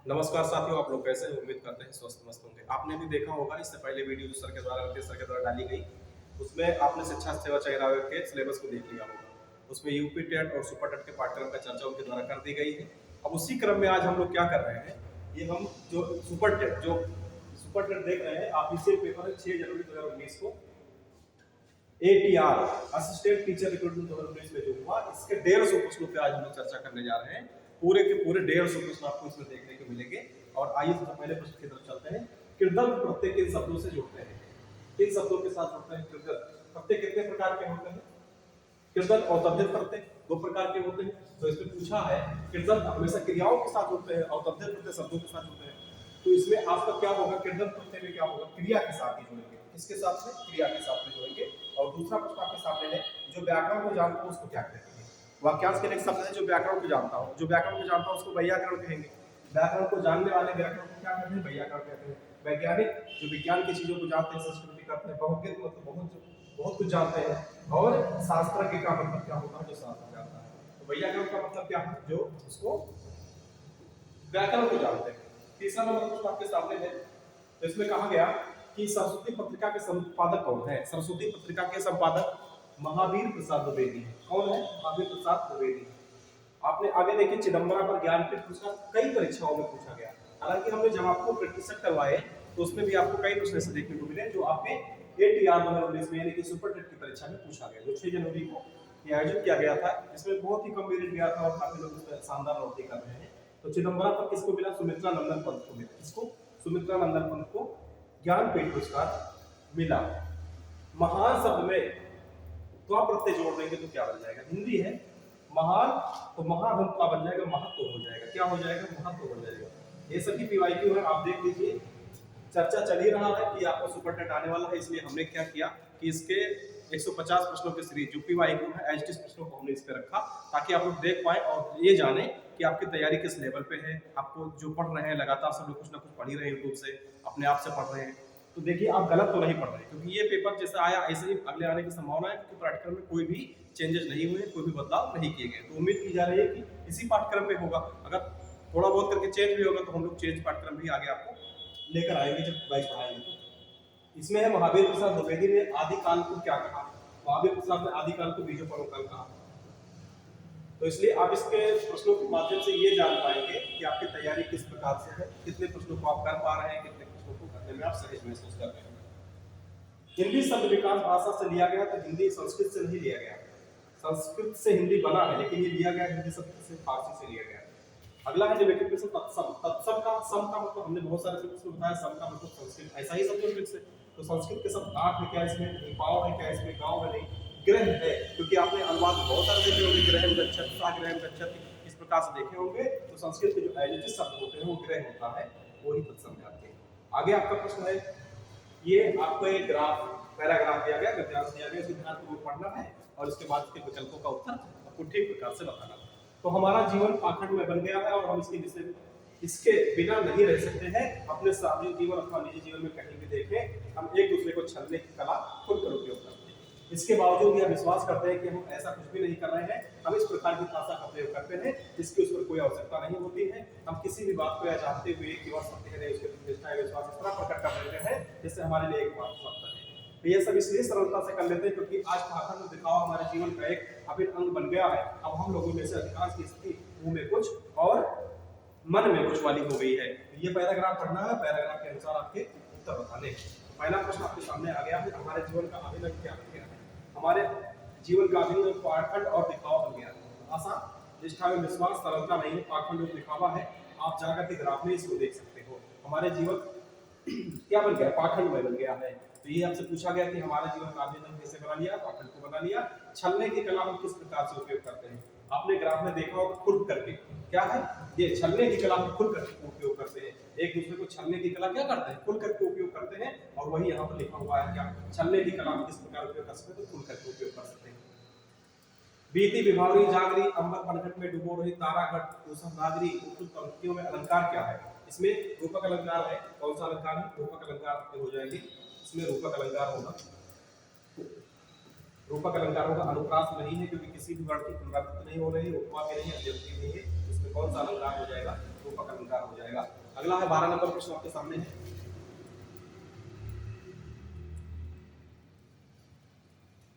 नमस्कार साथियों, आप लोग कैसे हैं? उम्मीद करते हैं स्वस्थ मस्त होंगे। आपने भी देखा होगा इससे पहले वीडियो जो सर के द्वारा डाली गई, उसमें आपने शिक्षा सेवा चयनाव के सिलेबस को देख लिया होगा। उसमें यूपी टेट और सुपर टेट के पाठ्यक्रम का चर्चा उनके द्वारा कर दी गई है। अब उसी क्रम में आज हम लोग क्या कर रहे हैं, ये हम जो सुपर टेट देख रहे हैं, ऑफिशियल पेपर है 6 जनवरी 2019 को ATR असिस्टेंट टीचर रिक्रूटमेंट 2019 में जो हुआ, इसके 150 प्रश्नों पे आज हम लोग चर्चा करने जा रहे हैं। पूरे के पूरे 150 प्रश्न आपको इसमें देखने को मिलेंगे। और आइए सबसे पहले प्रश्न की तरफ चलते हैं। कृदंत प्रत्यय किन शब्दों से जुड़ते हैं? किन शब्दों के साथ जुड़ते हैं? कृदंत प्रत्यय कितने प्रकार के होते हैं? कृदंत और तद्धित प्रत्यय 2 प्रकार के होते हैं। तो इसमें पूछा है कृदंत हमेशा क्रियाओं के साथ जुड़ते हैं और तद्धित प्रत्यय शब्दों के साथ जुड़ते हैं। तो इसमें आपका क्या होगा, कृदंत प्रत्यय में क्या होगा, क्रिया के साथ ही जुड़ेंगे। किसके साथ में? क्रिया के साथ में जुड़ेंगे। और दूसरा प्रश्न आपके सामने है, जो व्याकरण को जानता हूं उसको क्या कहते हैं? वाक्यांश के लिए शब्द है जो व्याकरण को जानता हूं। जो व्याकरण को जानता हूं उसको वैयाकरण कहेंगे। व्याकरण को जानने वाले व्याकरण को क्या कहते हैं? वैयाकरण कहते हैं। वैज्ञानिक जो विज्ञान की चीजों को जानते हैं, संस्कृति करते हैं। बहुज्ञ मतलब बहुत कुछ जानते हैं। और शास्त्रज्ञ का मतलब क्या होता है? जो शास्त्र जानता है। तो वैयाकरण का मतलब क्या है? जो उसको व्याकरण को जानते हैं। तीसरा नंबर प्रश्न आपके सामने है। तो इसमें कहा गया कि सरस्वती पत्रिका के संपादक कौन है? सरस्वती पत्रिका के संपादक महावीर प्रसाद द्विवेदी है। कौन है? महावीर प्रसाद द्विवेदी। आपने आगे देखिए, चिदंबरा पर ज्ञानपीठ पुरस्कार कई परीक्षाओं में पूछा गया। हालांकि हमने जब आपको प्रैक्टिस करवाए तो उसमें भी आपको कई प्रश्न ऐसे देखने को मिले जो आपके ATR 2019 में यानी कि सुपर टेट की परीक्षा में पूछा गया, जो 6 जनवरी को ये आयोजित किया गया था। इसमें बहुत ही कम मेरिट गया था और काफी लोग इसमें शानदार नौकरी कर रहे हैं। तो चिदंबरा पर किसको मिला? सुमित्रा नंदन पंत को मिला। किसको? सुमित्रा नंदन पंत को ज्ञानपीठ पुरस्कार मिला। महान शब्द में त्वा प्रत्यय जोड़ देंगे तो क्या बन जाएगा? हिंदी है महान, तो महान क्या बन जाएगा? महत्व हो जाएगा। क्या हो जाएगा? महत्व हो जाएगा। ये सभी PYQ है, आप देख लीजिए। चर्चा चल ही रहा है कि आपको सुपर टेट आने वाला है, इसलिए हमने क्या किया कि इसके 150 प्रश्नों की सीरीज जो PYQ है, एज प्रश्नों को हमने इस पे रखा ताकि आप लोग देख पाए और ये जाने कि आपकी तैयारी किस लेवल पे है। आपको जो पढ़ रहे हैं लगातार सब लोग कुछ ना कुछ पढ़ ही रहे हैं, यूट्यूब से अपने आप से पढ़ रहे हैं। तो देखिए, आप गलत तो नहीं पढ़ रहे, क्योंकि ये पेपर जैसा आया ऐसे ही अगले आने की संभावना है, क्योंकि पाठ्यक्रम में कोई भी चेंजेस नहीं हुए, कोई भी बदलाव नहीं किए गए। तो उम्मीद की जा रही है कि इसी पाठ्यक्रम पे होगा। अगर थोड़ा बहुत करके चेंज भी होगा तो हम लोग चेंज पाठ्यक्रम भी आगे आपको लेकर आएंगे जब बैच पढ़ाएंगे। तो इसमें है महावीर प्रसाद द्विवेदी ने आदि काल को क्या कहा? महावीर प्रसाद ने आदि काल को बीजोपरों काल कहा। तो इसलिए आप इसके प्रश्नों के माध्यम से ये जान पाएंगे कि आपकी तैयारी किस प्रकार से है, कितने प्रश्नों को आप कर पा रहे हैं, कितने प्रश्नों को करने में आप सहज महसूस कर रहे हैं। हिंदी शब्द विकास भाषा से लिया गया, तो हिंदी संस्कृत से नहीं लिया गया। संस्कृत से हिंदी बना है, लेकिन ये लिया गया हिंदी शब्द से, फारसी से लिया गया। अगला है जब प्रश्न तत्सम। तत्सम का सम का मतलब हमने बहुत सारे प्रश्न बताया। सम का मतलब संस्कृत, ऐसा ही समझो से। तो संस्कृत के शब्द आठ है क्या इसमें? पाव है क्या इसमें? गांव है नहीं, ग्रह है, क्योंकि आपने अनुवाद बहुत सारे देखे होंगे। ग्रहण गच्छति, साग्रहण गच्छति, इस प्रकार से देखे होंगे। तो संस्कृत के जो एडजेक्टिव शब्द होते हैं वो ग्रह होता है, वो ही तत्सम जाते हैं। आगे आपका प्रश्न है, ये आपको एक ग्राफ पैराग्राफ दिया गया, गद्यांश दिया गया, सिद्धांत को पढ़ना है और इसके बाद इसके विकल्पों का उत्तर आपको ठीक प्रकार से बताना है। तो हमारा जीवन पाखंड में बन गया है और हम इसके बिना नहीं रह सकते हैं। अपने सामाजिक जीवन अथवा निजी जीवन में कहीं भी देखें, हम एक दूसरे को छलने की कला खुलकर उपयोग करते हैं। इसके बावजूद यह विश्वास करते हैं कि हम ऐसा कुछ भी नहीं कर रहे हैं। हम इस प्रकार की भाषा का प्रयोग करते हैं जिसकी उस पर कोई आवश्यकता नहीं होती है। हम किसी भी बात को यह जानते हुए कि वह सत्य है नहीं, उसके प्रतिष्ठा या विश्वास इस तरह प्रकट कर देते हैं जिससे हमारे लिए एक बात सत्य है। तो ये सब इसलिए सरलता से कर लेते हैं क्योंकि आज पाखंड दिखावा हमारे जीवन का एक अभिन्न अंग बन गया है। अब हम लोगों में से अधिकांश की स्थिति मुंह में कुछ और मन में कुछ वाली हो गई है। ये पैराग्राफ पढ़ना है, पैराग्राफ के अनुसार आपके उत्तर बताने। पहला प्रश्न आपके सामने आ गया है, हमारे जीवन का अभिन्न अंग क्या बन गया है? हमारे जीवन का अभिन्न पाखंड और दिखावा बन गया है। आशा, निष्ठा में विश्वास, सरलता नहीं है, पाखंड और दिखावा है। आप जाकर के ग्राफ में इसको देख सकते हो। हमारे जीवन क्या बन गया? पाखंड में बन गया है। तो ये आपसे पूछा गया कि हमारे जीवन का अभिन्न कैसे बना लिया? पाखंड को बना लिया। छलने की कला हम किस प्रकार से उपयोग करते हैं? आपने ग्राफ में देखा होगा, खुल करके। क्या है ये? छलने की कला हम खुल करके उपयोग करते हैं। एक दूसरे को छलने की कला क्या करते हैं? खुल करके उपयोग करते हैं। और वही यहाँ पर लिखा हुआ है, क्या छलने की कला हम किस प्रकार उपयोग कर सकते हैं? तो खुल करके उपयोग कर सकते हैं। बीती विभावरी जागरी, अंबर पनघट में डुबो रही तारा घट कुसुम नागरी। उपयुक्त पंक्तियों में अलंकार क्या है? इसमें रूपक अलंकार है। कौन सा अलंकार है? रूपक अलंकार हो जाएगी। इसमें रूपक अलंकार होगा, रूपक अलंकार होगा। अनुप्रास नहीं है क्योंकि किसी भी वर्ण की पुनरावृत्ति नहीं हो रही है, उपमा भी नहीं है, अद्यंती नहीं है। इसमें कौन सा अलंकार हो जाएगा? रूपक अलंकार हो जाएगा। अगला है 12 नंबर प्रश्न आपके सामने है।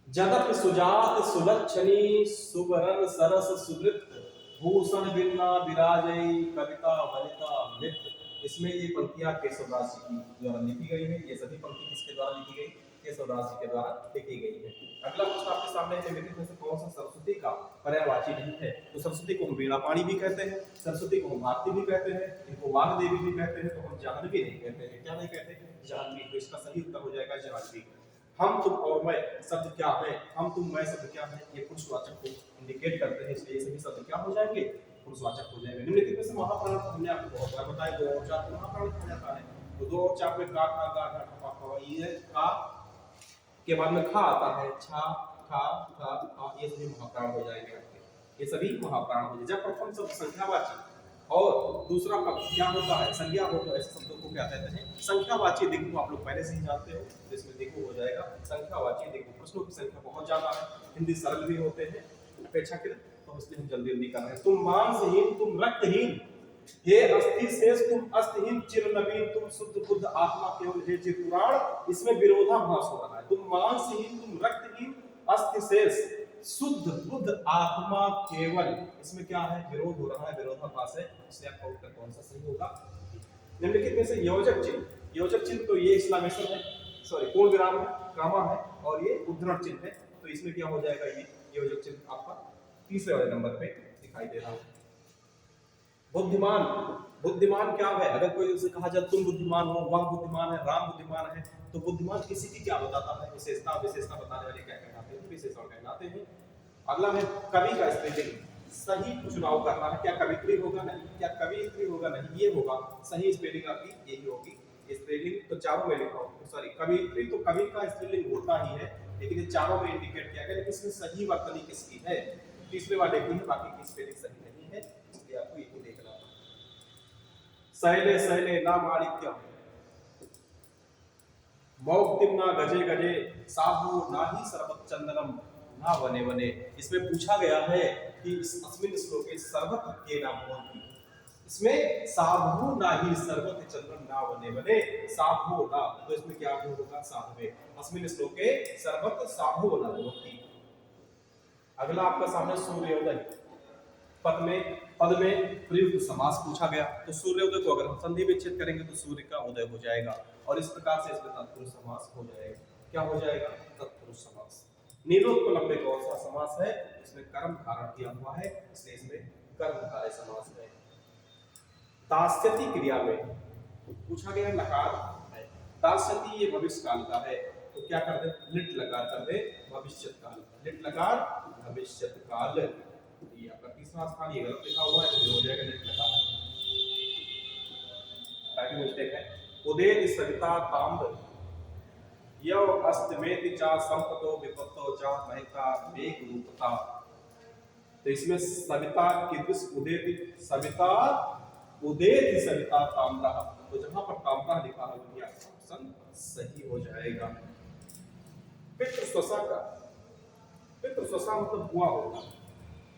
जगत सुजात सुलक्षणी सुवरण सरस सुवृत भूषण बिन्ना विराजई कविता वनिता मृत। इसमें ये पंक्तियां केशवदास जी की द्वारा लिखी गई है। ये सभी पंक्ति किसके द्वारा लिखी गई? केशवदास जी के द्वारा लिखी गई है। अगला प्रश्न आपके सामने है, निम्नलिखित में से कौन सा सरस्वती का पर्यायवाची नहीं है? तो सरस्वती को हम वीणा पाणी भी कहते हैं, सरस्वती को हम भारती भी कहते हैं, इनको वाग देवी भी कहते हैं, तो हम जाह्नवी नहीं कहते हैं। क्या नहीं कहते? जाह्नवी। तो इसका सही उत्तर हो जाएगा जाह्नवी। हम तुम और मैं शब्द क्या है? हम तुम मैं शब्द क्या है? ये पुरुषवाचक को इंडिकेट करते हैं, इसलिए सभी शब्द क्या हो जाएंगे? पुरुषवाचक हो जाएंगे। निम्नलिखित में से महाप्राण को हमने आपको बहुत बार बताया, दो और चार महाप्राण कहा जाता है। तो दो और चार में का खा गा गा खा खा, ये का के बाद में खा आता है, छा खा खा खा, ये सभी महाप्राण हो जाएंगे आपके। ये सभी महाप्राण हो जाएंगे। जब प्रथम शब्द संख्यावाची और दूसरा पद क्या होता है? संज्ञा हो, तो ऐसे शब्दों को क्या कहते हैं? संख्यावाची दिगु। आप लोग पहले से ही जानते हो, तो इसमें दिगु हो जाएगा संख्यावाची दिगु। प्रश्नों की संख्या बहुत ज्यादा है, हिंदी सरल भी होते हैं अपेक्षाकृत, तो इसलिए हम जल्दी जल्दी कर रहे हैं। तुम मांसहीन, तुम रक्तहीन, हे अस्थि शेष तुम अस्थहीन, चिर नवीन तुम शुद्ध बुद्ध आत्मा केवल हे चिर पुराण। इसमें विरोधाभास हो रहा है। तुम मांसहीन, तुम रक्तहीन, अस्थि शेष, शुद्ध बुद्ध आत्मा केवल, इसमें क्या है? विरोध हो रहा है, विरोधाभास है। इसलिए आपका उत्तर कौन सा सही होगा? निम्नलिखित में से योजक चिन्ह, योजक चिन्ह तो ये एक्सक्लेमेशन है, सॉरी पूर्ण विराम है, कामा है, और ये उद्धरण चिन्ह है। तो इसमें क्या हो जाएगा? ये योजक चिन्ह आपका तीसरे वाले नंबर पे दिखाई दे रहा है। बुद्धिमान, बुद्धिमान क्या है? अगर कोई उसे कहा जाए तुम बुद्धिमान हो, वह बुद्धिमान है, राम बुद्धिमान है, तो बुद्धिमान किसी की क्या बताता है? विशेषता। विशेषता बताने वाले क्या कहलाते हैं? विशेषण कहलाते हैं। अगला है कवि का स्पेलिंग। सही चुनाव करना है। क्या कवित्री होगा? नहीं। क्या कवित्री होगा? नहीं। ये होगा सही स्पेलिंग आपकी यही होगी। स्पेलिंग तो चारों में लिखा हो, सॉरी कवित्री तो कवि का स्पेलिंग होता ही है, लेकिन ये चारों में इंडिकेट किया गया। लेकिन इसमें सही वर्तनी किसकी है? तीसरे वाले की है, बाकी की स्पेलिंग सही नहीं है, इसलिए आपको ये देखना है। सहले सहले ना माणिक्यम, मौक्तिम ना गजे गजे, साहू ना ही सर्वत चंदनम ना वने वने। इसमें पूछा गया है कि अस्मिन् श्लोके सर्वत के नाम होती। इसमें साधु ना ही सर्वत चंदन ना वने वने, साधु ना, तो इसमें क्या होगा? साधवे। अस्मिन् श्लोके सर्वत साधु ना होती। अगला आपका सामने सूर्योदय। पद में प्रयुक्त समास पूछा गया, तो सूर्योदय को अगर हम संधि विच्छेद करेंगे तो सूर्य का उदय हो जाएगा, और इस प्रकार से इसमें तत्पुरुष समास हो जाएगा। क्या हो जाएगा? तत्पुरुष समास। नीलोत्पलम में कौन सा समास है? इसमें कर्म धारण किया हुआ है, इसलिए इसमें कर्मधारय समास है। दास्यति क्रिया में पूछा गया लकार है, दास्यति ये भविष्य काल का है, तो क्या कर दे? लिट लकार कर दे भविष्यत काल, लिट लकार भविष्यत काल। ये आपका तीसरा स्थान ये गलत लिखा हुआ है, तो हो जाएगा लिट लकार, ताकि मिस्टेक है। उदेत सविता ताम्र यव अस्तमेति चा संपतो विपत्तो चा महता वेग रूपता। तो इसमें सविता कीदृश उदेति, सविता उदेति सविता ताम्रा, तो जहां पर ताम्रा लिखा है वही आपका ऑप्शन सही हो जाएगा। पितृ स्वसा का, पितृ स्वसा मतलब बुआ होगा।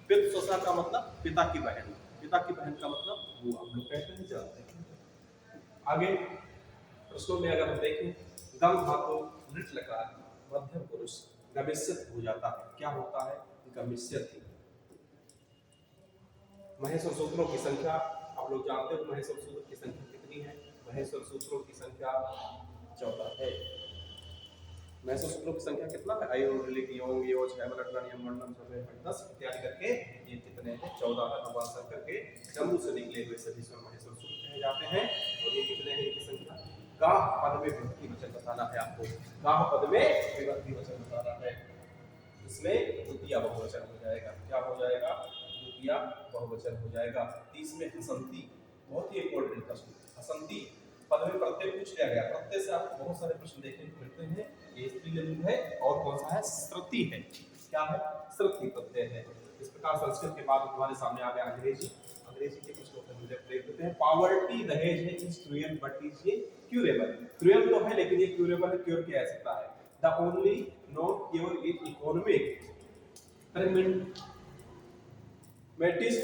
पितृ स्वसा का मतलब पिता की बहन, पिता की बहन का मतलब बुआ, हम लोग कहते हैं जानते हैं। आगे प्रश्नों में अगर हम देखें, गम धातु लिट लकार मध्यम पुरुष गमिष्यत हो जाता है। क्या होता है? गमिष्यत। महेश्वर सूत्रों की संख्या आप लोग जानते हो, महेश्वर सूत्र की संख्या कितनी है? महेश्वर सूत्रों की संख्या 14 है। महेश्वर सूत्रों की संख्या कितना है? आयोग लिख योग योग छयम मंडलम समय 10 इत्यादि करके ये कितने हैं? 14 है। भगवान शंकर के जम्मू से निकले हुए सभी महेश्वर सूत्र कहे जाते हैं, और ये कितने हैं? इनकी संख्या। गाह पद में विभक्ति वचन बताना है आपको, गाह पद में विभक्ति वचन बताना है। इसमें द्वितीय बहुवचन हो जाएगा। क्या हो जाएगा? द्वितीय बहुवचन हो जाएगा। 30 में हसंती, बहुत ही इंपॉर्टेंट प्रश्न। हसंती पद में प्रत्यय पूछ लिया गया, प्रत्यय से आपको बहुत सारे प्रश्न देखने को मिलते हैं। ये स्त्रीलिंग है, और कौन सा है? श्रुति है। क्या है? श्रुति प्रत्यय है। इस प्रकार संस्कृत के बाद हमारे सामने आ गया अंग्रेजी। अंग्रेजी के प्रश्नों पर मुझे देख लेते हैं। पॉवर्टी दहेज है, इज क्रूएल बट इज ये क्यूरेबल। क्रूएल तो है, लेकिन ये क्यूरेबल है, क्योर किया जा सकता है। The only non cure is economic metis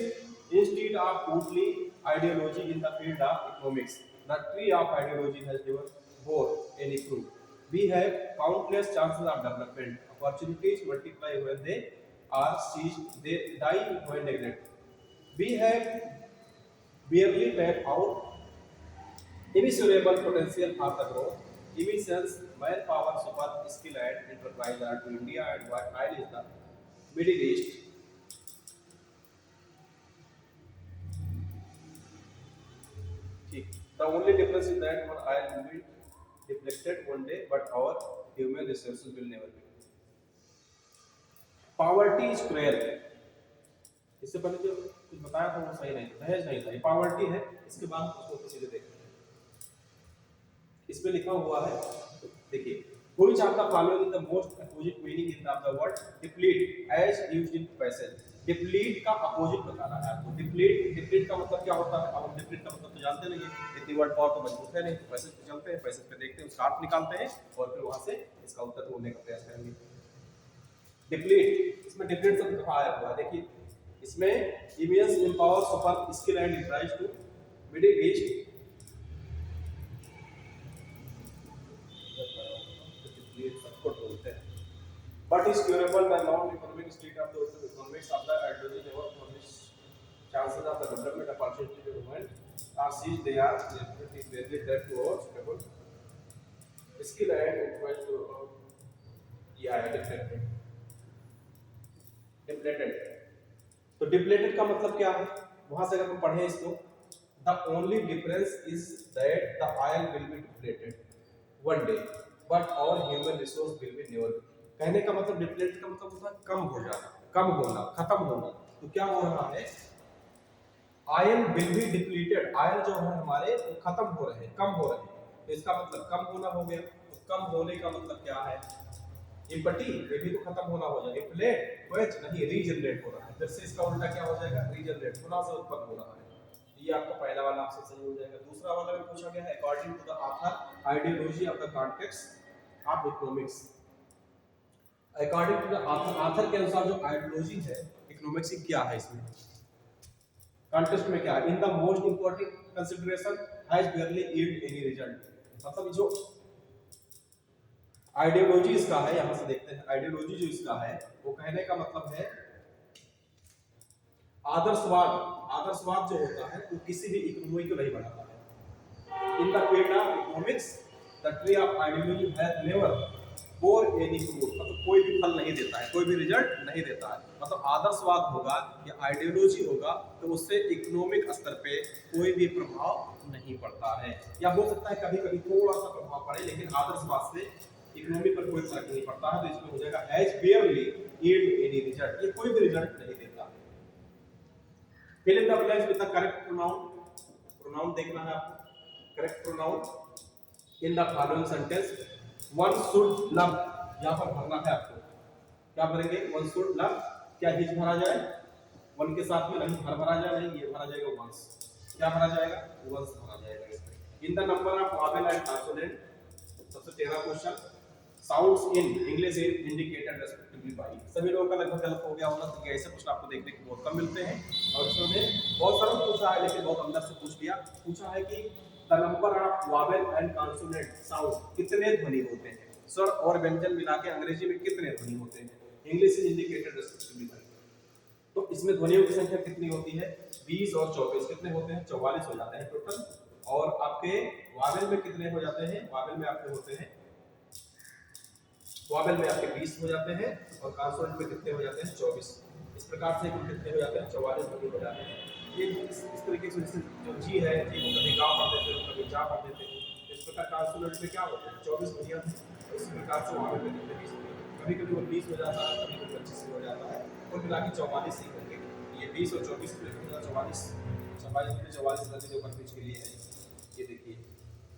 instead of feudal ideology in the field of economics. The tree of ideology has never bore any fruit. We have countless chances of development. Opportunities multiply when they are seized, they die when neglected. We have barely tapped out immeasurable potential of the growth. Emissions, manpower, super skill and enterprise are to India and what oil is the Middle East. The only difference is that our oil will be depleted one day, but our human resources will never be. Poverty is cruel. इससे पहले जो कुछ बताया था वो सही नहीं था, दहेज नहीं था, ये पावर्टी है। इसके बाद उसको सीधे देखते हैं। इसमें लिखा हुआ है, देखिए, which of the following is the most opposite meaning in the word deplete as used in passage. Deplete का अपोजिट बताना है आपको। डिप्लीट का मतलब क्या होता है? अब हम डिप्लीट का मतलब तो जानते नहीं है, इतनी वर्ड पावर तो मजबूत है नहीं। तो पैसेज पे चलते हैं, पैसेज पे देखते हैं, उसका अर्थ निकालते हैं और फिर वहां से इसका उत्तर ढूंढने का प्रयास करेंगे। डिप्लीट, इसमें डिप्लीट शब्द कहाँ आया हुआ है? देखिए, इसमें immense empower super skill and enterprise to Middle East. सबको ढूंढते हैं। But is curable the non-economic state of the economics of the ideology never furnish chances of the development of opportunity to women are seized. They are very dead to all suitable skill and enterprise to depleted. तो depleted का मतलब क्या है? वहां से अगर हम पढ़े इसको, the only difference is that the oil will be depleted one day, but our human resource will be never. कहने का मतलब डिप्लेट का मतलब होता है कम हो जाना, कम होना, खत्म होना। तो क्या हो रहा है? Oil will be depleted, oil जो है हमारे वो खत्म हो रहे हैं, कम हो रहे हैं। तो इसका मतलब कम होना हो गया। तो कम होने का मतलब क्या है? इम्पटी, ये भी तो खत्म होना हो जाएगा। इम्प्लेट क्वेच नहीं, रीजनरेट हो रहा है। फिर से इसका उल्टा क्या हो जाएगा? रीजनरेट, पुनः से उत्पन्न हो रहा है। ये आपका पहला वाला ऑप्शन सही हो जाएगा। दूसरा वाला में पूछा गया है according to the author ideology of the context of economics. According to the author के अनुसार जो आइडियोलॉजी है इकोनॉमिक्स की क्या है, इसमें कॉन्टेक्स्ट में क्या है? In the most important consideration has barely yielded any result। मतलब जो आइडियोलॉजी इसका है, यहां से देखते हैं आइडियोलॉजी जो इसका है वो कहने का मतलब है आदर्शवाद। आदर्शवाद जो होता है वो किसी भी इकोनॉमी को नहीं बढ़ाता है। In the field of economics the tree of ideology has never और एनी फ्रूट, मतलब कोई भी फल नहीं देता है, कोई भी रिजल्ट नहीं देता है। मतलब आदर्शवाद होगा या आइडियोलॉजी होगा तो उससे इकोनॉमिक स्तर पे कोई भी प्रभाव नहीं पड़ता है, या हो सकता है कभी कभी थोड़ा सा प्रभाव पड़े, लेकिन आदर्शवाद से इकोनॉमी पर कोई फर्क नहीं पड़ता है। तो इसमें हो जाएगा as barely yield any result, ये कोई भी रिजल्ट नहीं देता। Fill in the blanks with the correct pronoun. Pronoun देखना है आपको, correct pronoun in the following sentence. One should love, यहाँ पर भरना है आपको। क्या भरेंगे? One should love. क्या हिज भरा जाए? वन के साथ में नहीं, हर भरा जाए नहीं, ये भरा जाएगा वंस। क्या भरा जाएगा? वंस भरा जाएगा इसमें। In the number of vowel and consonant. सबसे 13 question. Sounds in English is indicated respectively by. सभी लोगों का लगभग गलत हो गया होगा, तो ऐसे क्वेश्चन आपको देखने को बहुत कम मिलते हैं। और इसमें बहुत सरल पूछा है, लेकिन बहुत अंदर से पूछ लिया। पूछा है कि the number of vowel and consonant sound, कितने ध्वनि होते हैं? स्वर और व्यंजन मिला के अंग्रेजी में कितने ध्वनि होते हैं? English is indicated respectively by. तो इसमें ध्वनियों की संख्या कितनी होती है? 20 और 24 कितने होते हैं? 44 हो जाते हैं टोटल। और आपके वोवेल में कितने हो जाते हैं? वोवेल में आपके होते हैं, वोवेल में आपके 20 हो जाते हैं और कॉन्सोनेंट में कितने हो जाते हैं? 24। इस प्रकार से कुल कितने हो जाते हैं? 44 ध्वनि हो जाते हैं। ये इस तरीके से जो जी है ये कभी गा पढ़ देते हैं, कभी जा पढ़ देते हैं। इस प्रकार कॉन्सोनेंट में क्या होते हैं? 24 ध्वनियां। इस प्रकार से वोवेल में कितने 20 कभी कभी वो 20 हो जाता है, कभी कभी 25 हो जाता है। कुल मिला के 44 ही होंगे। ये 20 और 24 मिलकर 44 44 जो कंफ्यूज के लिए है। ये देखिए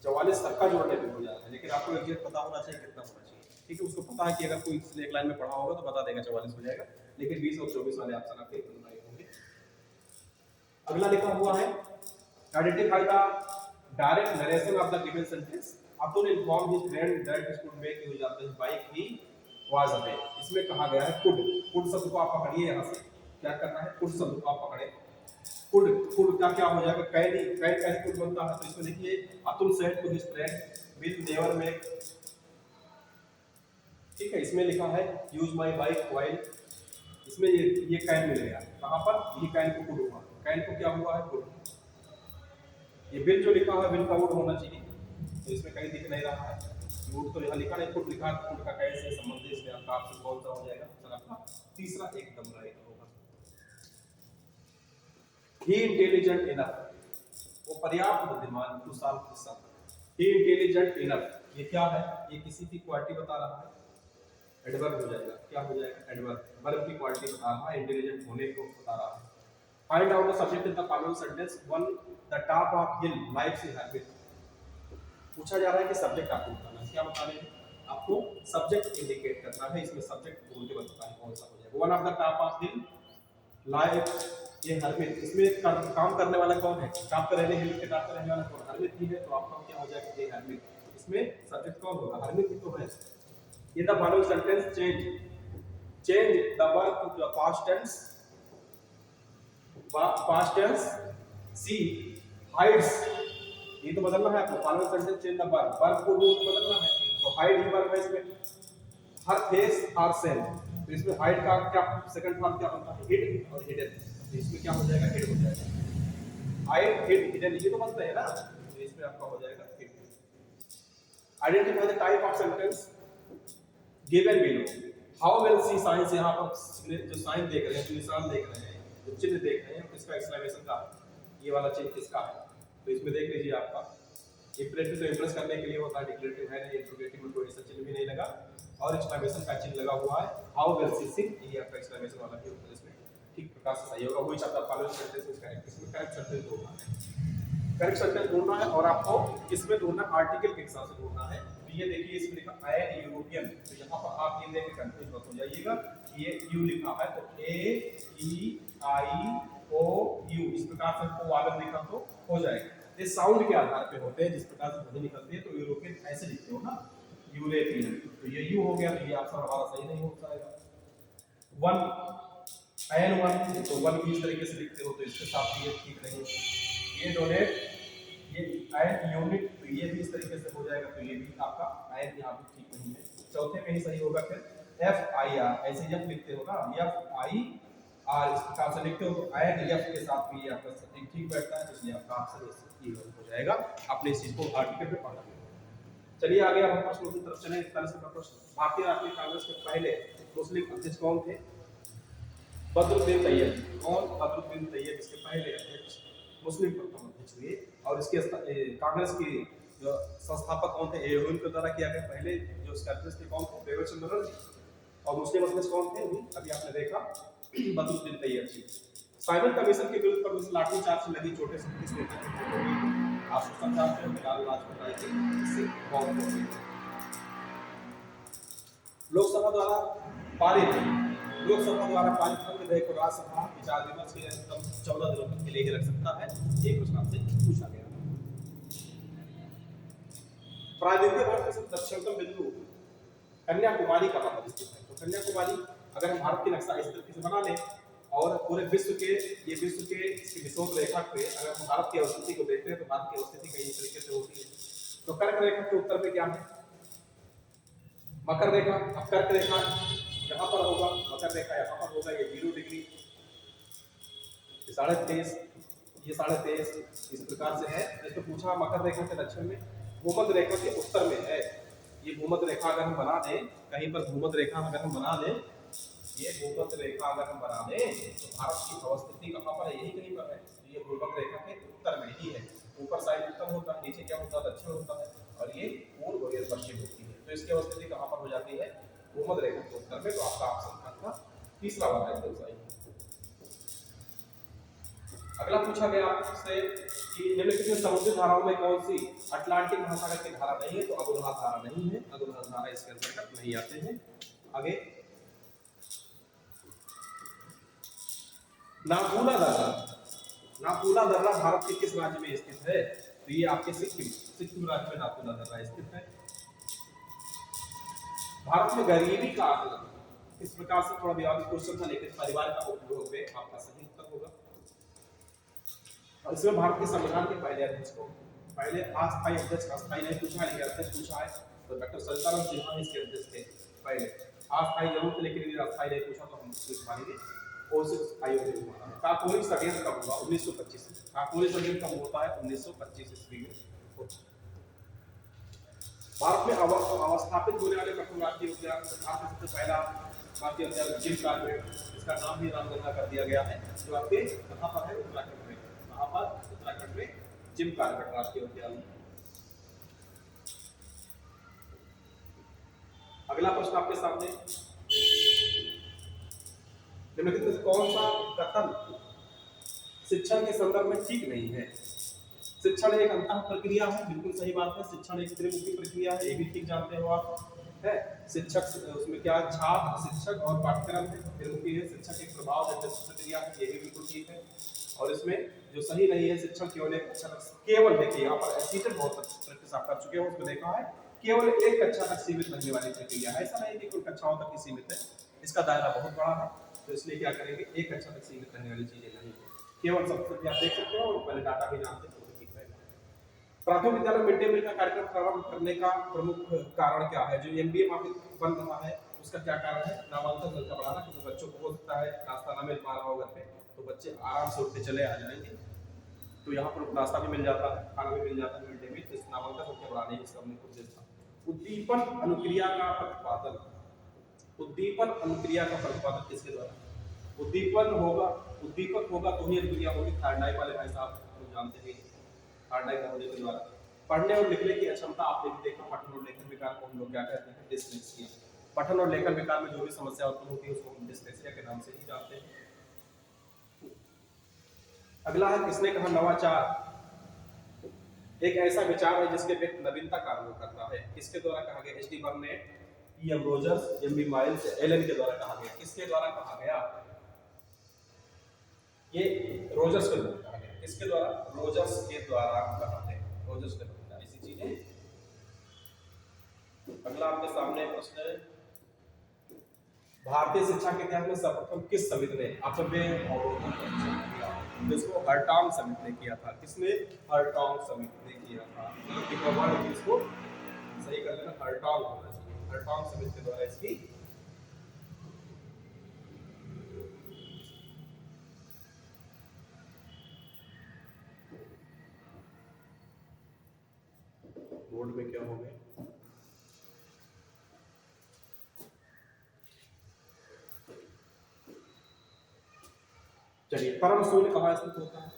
44 सबका जोड़ने पे हो जाता है, लेकिन आपको एग्जैक्ट पता होना चाहिए कितना होना चाहिए। ठीक है, उसको पता है कि अगर कोई एक लाइन में पढ़ा होगा तो बता देगा 44 हो जाएगा, लेकिन 20 और 24 वाले ऑप्शन आपके नहीं होंगे। अगला लिखा हुआ है identify the direct narration of the given sentence. Abdul inform his friend that he could make use of his bike he was away. इसमें कहा गया है कुड। कुड शब्द को आप पकड़िए, यहां से क्या करना है? कुड शब्द को आप पकड़े। फूड फूड का क्या हो जाएगा, कैरी कैरी का फूड बनता है। तो इसमें देखिए Atul said to his friend will never make, ठीक है, इसमें लिखा है यूज माय बाइक व्हाइल, इसमें ये कैन मिलेगा कहां पर, ये कैन को फूड हुआ, कैन को क्या हुआ है फूड। ये बिल जो लिखा है बिल का वुड होना चाहिए, तो इसमें कहीं दिख नहीं रहा है वुड, तो यहाँ लिखा नहीं फुट लिखा, फुट का कैसे संबंध है इसमें आपका ऑप्शन कौन सा हो जाएगा, चला आपका तीसरा एकदम राइट होगा। ही इंटेलिजेंट इनफ, वो पर्याप्त बुद्धिमान to solve this sum, he intelligent enough, ये क्या है, ये किसी की क्वालिटी बता रहा है, एडवर्ब हो जाएगा, क्या हो जाएगा एडवर्ब, वर्ब की क्वालिटी बता रहा है, इंटेलिजेंट होने को बता रहा है। Find out the subject in the following sentence, one the top of hill likes his habit, पूछा जा रहा है कि सब्जेक्ट आपको बताना है, क्या बता रहे हैं आपको सब्जेक्ट इंडिकेट करना है, इसमें सब्जेक्ट ढूंढ के बताना है कौन सा हो जाएगा। One of the top of hill like ये हरमित, इसमें काम करने वाला कौन है, टॉप पे रहने हिल के टॉप पे रहने वाला कौन, हरमित ही है, तो आपका क्या हो जाएगा ये हरमित, इसमें सब्जेक्ट कौन होगा, हरमित ही तो है। In the following sentence change the verb to the past tense, past tense, she hides, ये तो बदलना है आपको, following sentence change the verb, verb को रूप बदलना है, तो हाइड ही वर्ब है इसमें, हर फेस हर सेल, तो इसमें हाइड का क्या सेकंड फॉर्म क्या बनता है हिड और हिडन, तो इसमें क्या हो जाएगा हिड हो जाएगा, हाइड हिड हिडन ये तो बनता है ना, तो इसमें आपका हो जाएगा hid. Identify the type of sentence given below, how well she sings, यहां पर जो साइन देख रहे हैं, जो निशान देख रहे हैं, जो चिन्ह देख रहे हैं, किसका एक्सक्लेमेशन का, ये वाला चिन्ह किसका है, तो इसमें देख लीजिए आपका इंप्रेसिव तो इंप्रेस करने के लिए होता है, डिक्लेरेटिव है नहीं, इंट्रोगेटिव में कोई ऐसा चिन्ह भी नहीं लगा, और एक्सक्लेमेशन का चिन्ह लगा हुआ है, हाउ वेल सी सिंग, ये आपका एक्सक्लेमेशन वाला भी होता है, इसमें ठीक प्रकार से सही होगा, वही चाहता है फॉलोइंग सेंटेंस में करेक्ट, इसमें करेक्ट सेंटेंस ढूंढना है, करेक्ट सेंटेंस ढूंढना है, और आपको किसमें ढूंढना, आर्टिकल के हिसाब से ढूंढना है। तो ये देखिए इसमें लिखा ए यूरोपियन, तो यहाँ पर आप ये देख के कंफ्यूज मत हो जाइएगा, ये यू लिखा है तो ए ई आई ओ यू, इस प्रकार से आपको वालन लिखा तो हो जाएगा, ये साउंड के आधार पे होते हैं, जिस प्रकार से ध्वनि निकलती है, तो यूरोपियन ऐसे लिखते हो ना, यूरोपियन, तो ये यू हो गया, तो ये आंसर हमारा सही नहीं हो पाएगा। वन एन वन, तो वन इस तरीके से लिखते हो, तो इसके साथ ये ठीक नहीं, ये डोनेट, ये एन यूनिट, तो ये भी इस तरीके से हो जाएगा, तो ये भी आपका एन यहाँ पे ठीक नहीं है, चौथे में ही सही होगा। फिर एफ आई आर, ऐसे जब लिखते हो ना, एफ आई आर इस प्रकार से लिखते हो, तो एन एफ के साथ भी आपका सटीक ठीक बैठता है, इसलिए आपका आंसर ये हो जाएगा, अपने इस चीज को आर्टिकल पे पढ़ा। चलिए आगे अब हम प्रश्नों की तरफ चलें। 41 का प्रश्न, भारतीय राष्ट्रीय कांग्रेस के पहले मुस्लिम अध्यक्ष कौन थे, बदरुद्दीन तैयब, कौन, बदरुद्दीन तैयब इसके पहले अध्यक्ष, मुस्लिम प्रथम अध्यक्ष हुए, और इसके कांग्रेस की जो संस्थापक कौन थे, एओहिल के द्वारा किया गया, पहले जो इसके अध्यक्ष थे कौन थे, देवेंद्र बनर्जी, और मुस्लिम अध्यक्ष कौन थे, अभी आपने देखा बदरुद्दीन तैयब जी। साइमन कमीशन के विरुद्ध पर लाठीचार्ज से लगी चोटें से किस नेता की मौत हो गई, आशु संचार से लाल लाजपत राय की इससे मौत हो गई। लोकसभा द्वारा पारित विधेयक को राज्यसभा विचार विमर्श के अधिकतम 14 दिनों के लिए ही रख सकता है, ये प्रश्न आपसे पूछा गया। प्रायद्वीपीय भारत के दक्षिणतम बिंदु कन्याकुमारी कहाँ पर स्थित है, तो कन्याकुमारी अगर हम भारत की नक्शा इस तरीके से बना लें और पूरे विश्व के इसकी विषुवत रेखा पे अगर हम भारत की अवस्थिति को देखते हैं, तो भारत की अवस्थिति कई तरीके से होती है, तो कर्क रेखा के उत्तर में क्या है, मकर रेखा, अब कर्क रेखा यहाँ पर होगा, मकर रेखा यहाँ पर होगा, ये 0 डिग्री, ये 23.5, ये 23.5 इस प्रकार से है। जैसे पूछा मकर रेखा के दक्षिण में, भूमध्य रेखा के उत्तर में है, ये भूमध्य रेखा अगर हम बना दें, कहीं पर भूमध्य रेखा अगर हम बना दें, ये भूमध्य रेखा अगर हम बना दें, तो भारत की अवस्थिति कहाँ पर है, यही कहीं पर है, तो ये भूमध्य रेखा के उत्तर में ही है, ऊपर साइड उत्तर होता है, नीचे क्या होता है दक्षिण होता है, और ये पूर्व और ये पश्चिम होती है, तो इसकी अवस्थिति कहाँ पर हो जाती है, भूमध्य रेखा के उत्तर में, तो आपका ऑप्शन आपका तीसरा वाला एकदम सही। अगला पूछा गया आपसे कि निम्नलिखित में समुद्री धाराओं में कौन सी अटलांटिक महासागर की धारा नहीं है, तो अगुनहार धारा नहीं है, अगुनहार धारा इसके अंतर्गत नहीं आते हैं। आगे नाथूला दर्रा भारत के किस राज्य में स्थित है, तो ये आपके सिक्किम राज्य में नाथूला दर्रा स्थित है। भारत में गरीबी का आकलन इस प्रकार से थोड़ा विवादित क्वेश्चन था, लेकिन परिवार का उपयोग में आपका सही उत्तर होगा। और इसमें भारत के संविधान के पहले अध्यक्ष को, पहले अस्थायी अध्यक्ष, अस्थायी नहीं पूछा है लेकिन अध्यक्ष पूछा है, तो डॉक्टर सविताराम सिन्हा इसके अध्यक्ष थे पहले। अस्थायी जरूर थे लेकिन यदि अस्थायी नहीं पूछा तो हम उसको मानेंगे। कोशिश आयोग ने माना है। काकोरी षड्यंत्र कब हुआ? 1925 में। काकोरी षड्यंत्र कब होता है? 1925 ईस्वी में होता है। भारत में अवस्थापित होने वाले प्रथम राष्ट्रीय उद्यान, सबसे पहला राष्ट्रीय उद्यान जिम कॉर्बेट, इसका नाम भी रामगंगा कर दिया गया है, जो आपके कहां पर है? उत्तराखंड में। कहां पर? उत्तराखंड में जिम कॉर्बेट राष्ट्रीय उद्यान। अगला प्रश्न आपके सामने, निम्नलिखित में कौन सा कथन शिक्षण के संदर्भ में ठीक नहीं है? शिक्षण एक अंतः प्रक्रिया है, बिल्कुल सही बात है। शिक्षण एक त्रिमुखी प्रक्रिया है, ये भी ठीक जानते हो आप, है। शिक्षक उसमें क्या, छात्र, शिक्षक और पाठ्यक्रम है, त्रिमुखी है। शिक्षक एक प्रभाव निर्देशित प्रक्रिया है, ये भी बिल्कुल ठीक है। और इसमें जो सही नहीं है, शिक्षण केवल एक कक्षा तक, केवल देखिए यहाँ पर एसीटेट बहुत प्रैक्टिस आप कर चुके हो, उसको देखा है, केवल एक कक्षा तक सीमित रहने वाली प्रक्रिया है। ऐसा नहीं कि कुल कक्षाओं तक ही सीमित है, इसका दायरा बहुत बड़ा है, तो इसलिए क्या करेंगे, एक कक्षा तक सीमित रहने वाली चीजें नहीं है, केवल सबसे आप देख सकते हो और पहले डाटा भी जानते हो। प्राथमिक विद्यालय मिड डे मील का कार्यक्रम प्रारंभ करने का प्रमुख कारण क्या है? जो एमबीए बन रहा है उसका क्या कारण है? नामांकन संख्या बढ़ाना, क्योंकि बच्चों को हो सकता है नाश्ता ना मिल पा रहा हो घर पे, तो बच्चे आराम से उठ के चले आ जाएंगे, तो यहाँ पर नाश्ता भी मिल जाता है, खाना भी मिल जाता है मिड डे मील, तो नामांकन संख्या बढ़ाने की इसका मुख्य उद्देश्य था। उद्दीपन अनुक्रिया का प्रतिपादन, उद्दीपन अनुक्रिया का प्रतिपादन किसके द्वारा? उद्दीपन होगा, उद्दीपक होगा तो ही अनुक्रिया होगी। थार्डाई वाले भाई साहब लोग जानते हैं, थार्डाई महोदय के द्वारा। पढ़ने और लिखने की अक्षमता आपने भी देखा, पठन और लेखन विकार को हम लोग क्या कहते हैं? डिस्लेक्सिया। पठन और लेखन विकार में जो भी समस्या उत्पन्न होती है उसको हम डिस्लेक्सिया के नाम से ही जानते हैं। अगला है, किसने कहा नवाचार एक ऐसा विचार है जिसके व्यक्ति नवीनता का अनुभव करता है? किसके द्वारा कहा गया? H D Burnett, E M. Rogers, M B. Miles, Allen के द्वारा कहा गया। किसके द्वारा कहा गया? ये रोजर्स के द्वारा कहा गया। किसके द्वारा? रोजर्स के द्वारा कहा है, रोजर्स के द्वारा। ऐसी चीजें। अगला आपके सामने प्रश्न है, भारतीय शिक्षा के इतिहास में सर्वप्रथम किस समिति ने अपव्यय अवरोधन पर विचार किया? जिसको हर्टॉग समिति ने किया था। किसने? हर्टॉग समिति ने किया था। इसको सही कर लेना, हर्टॉग होना चाहिए। हर्टॉग समिति के द्वारा इसकी बोर्ड में क्या हो गया? चलिए, परम शून्य कहाँ स्थित होता है?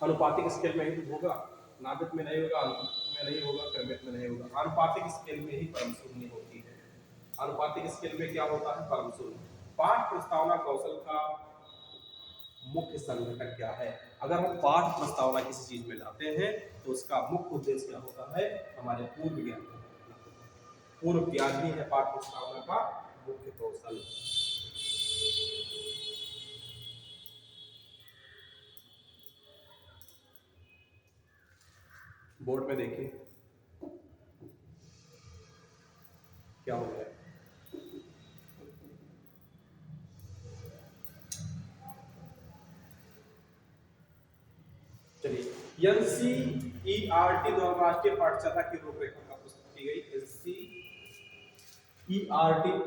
अनुपातिक स्केल में ही होगा, नाभिक में नहीं होगा, अनुपात में नहीं होगा, क्रमिक में नहीं होगा। अनुपातिक स्केल में ही परम शून्य होती है। अनुपातिक स्केल में क्या होता है? परम शून्य। पाठ प्रस्तावना कौशल का मुख्य संघटक क्या है? अगर हम पाठ प्रस्तावना किसी चीज में लाते हैं तो उसका मुख्य उद्देश्य क्या होता है? हमारे पूर्व ज्ञान, पूर्व ज्ञान ही है पाठ प्रस्तावना का मुख्य कौशल। बोर्ड में देखिए क्या हो गया। चलिए, एनसीईआरटी द्वारा राष्ट्रीय पाठ्यचर्या की रूपरेखा का प्रस्तुत की गई। एनसीईआरटी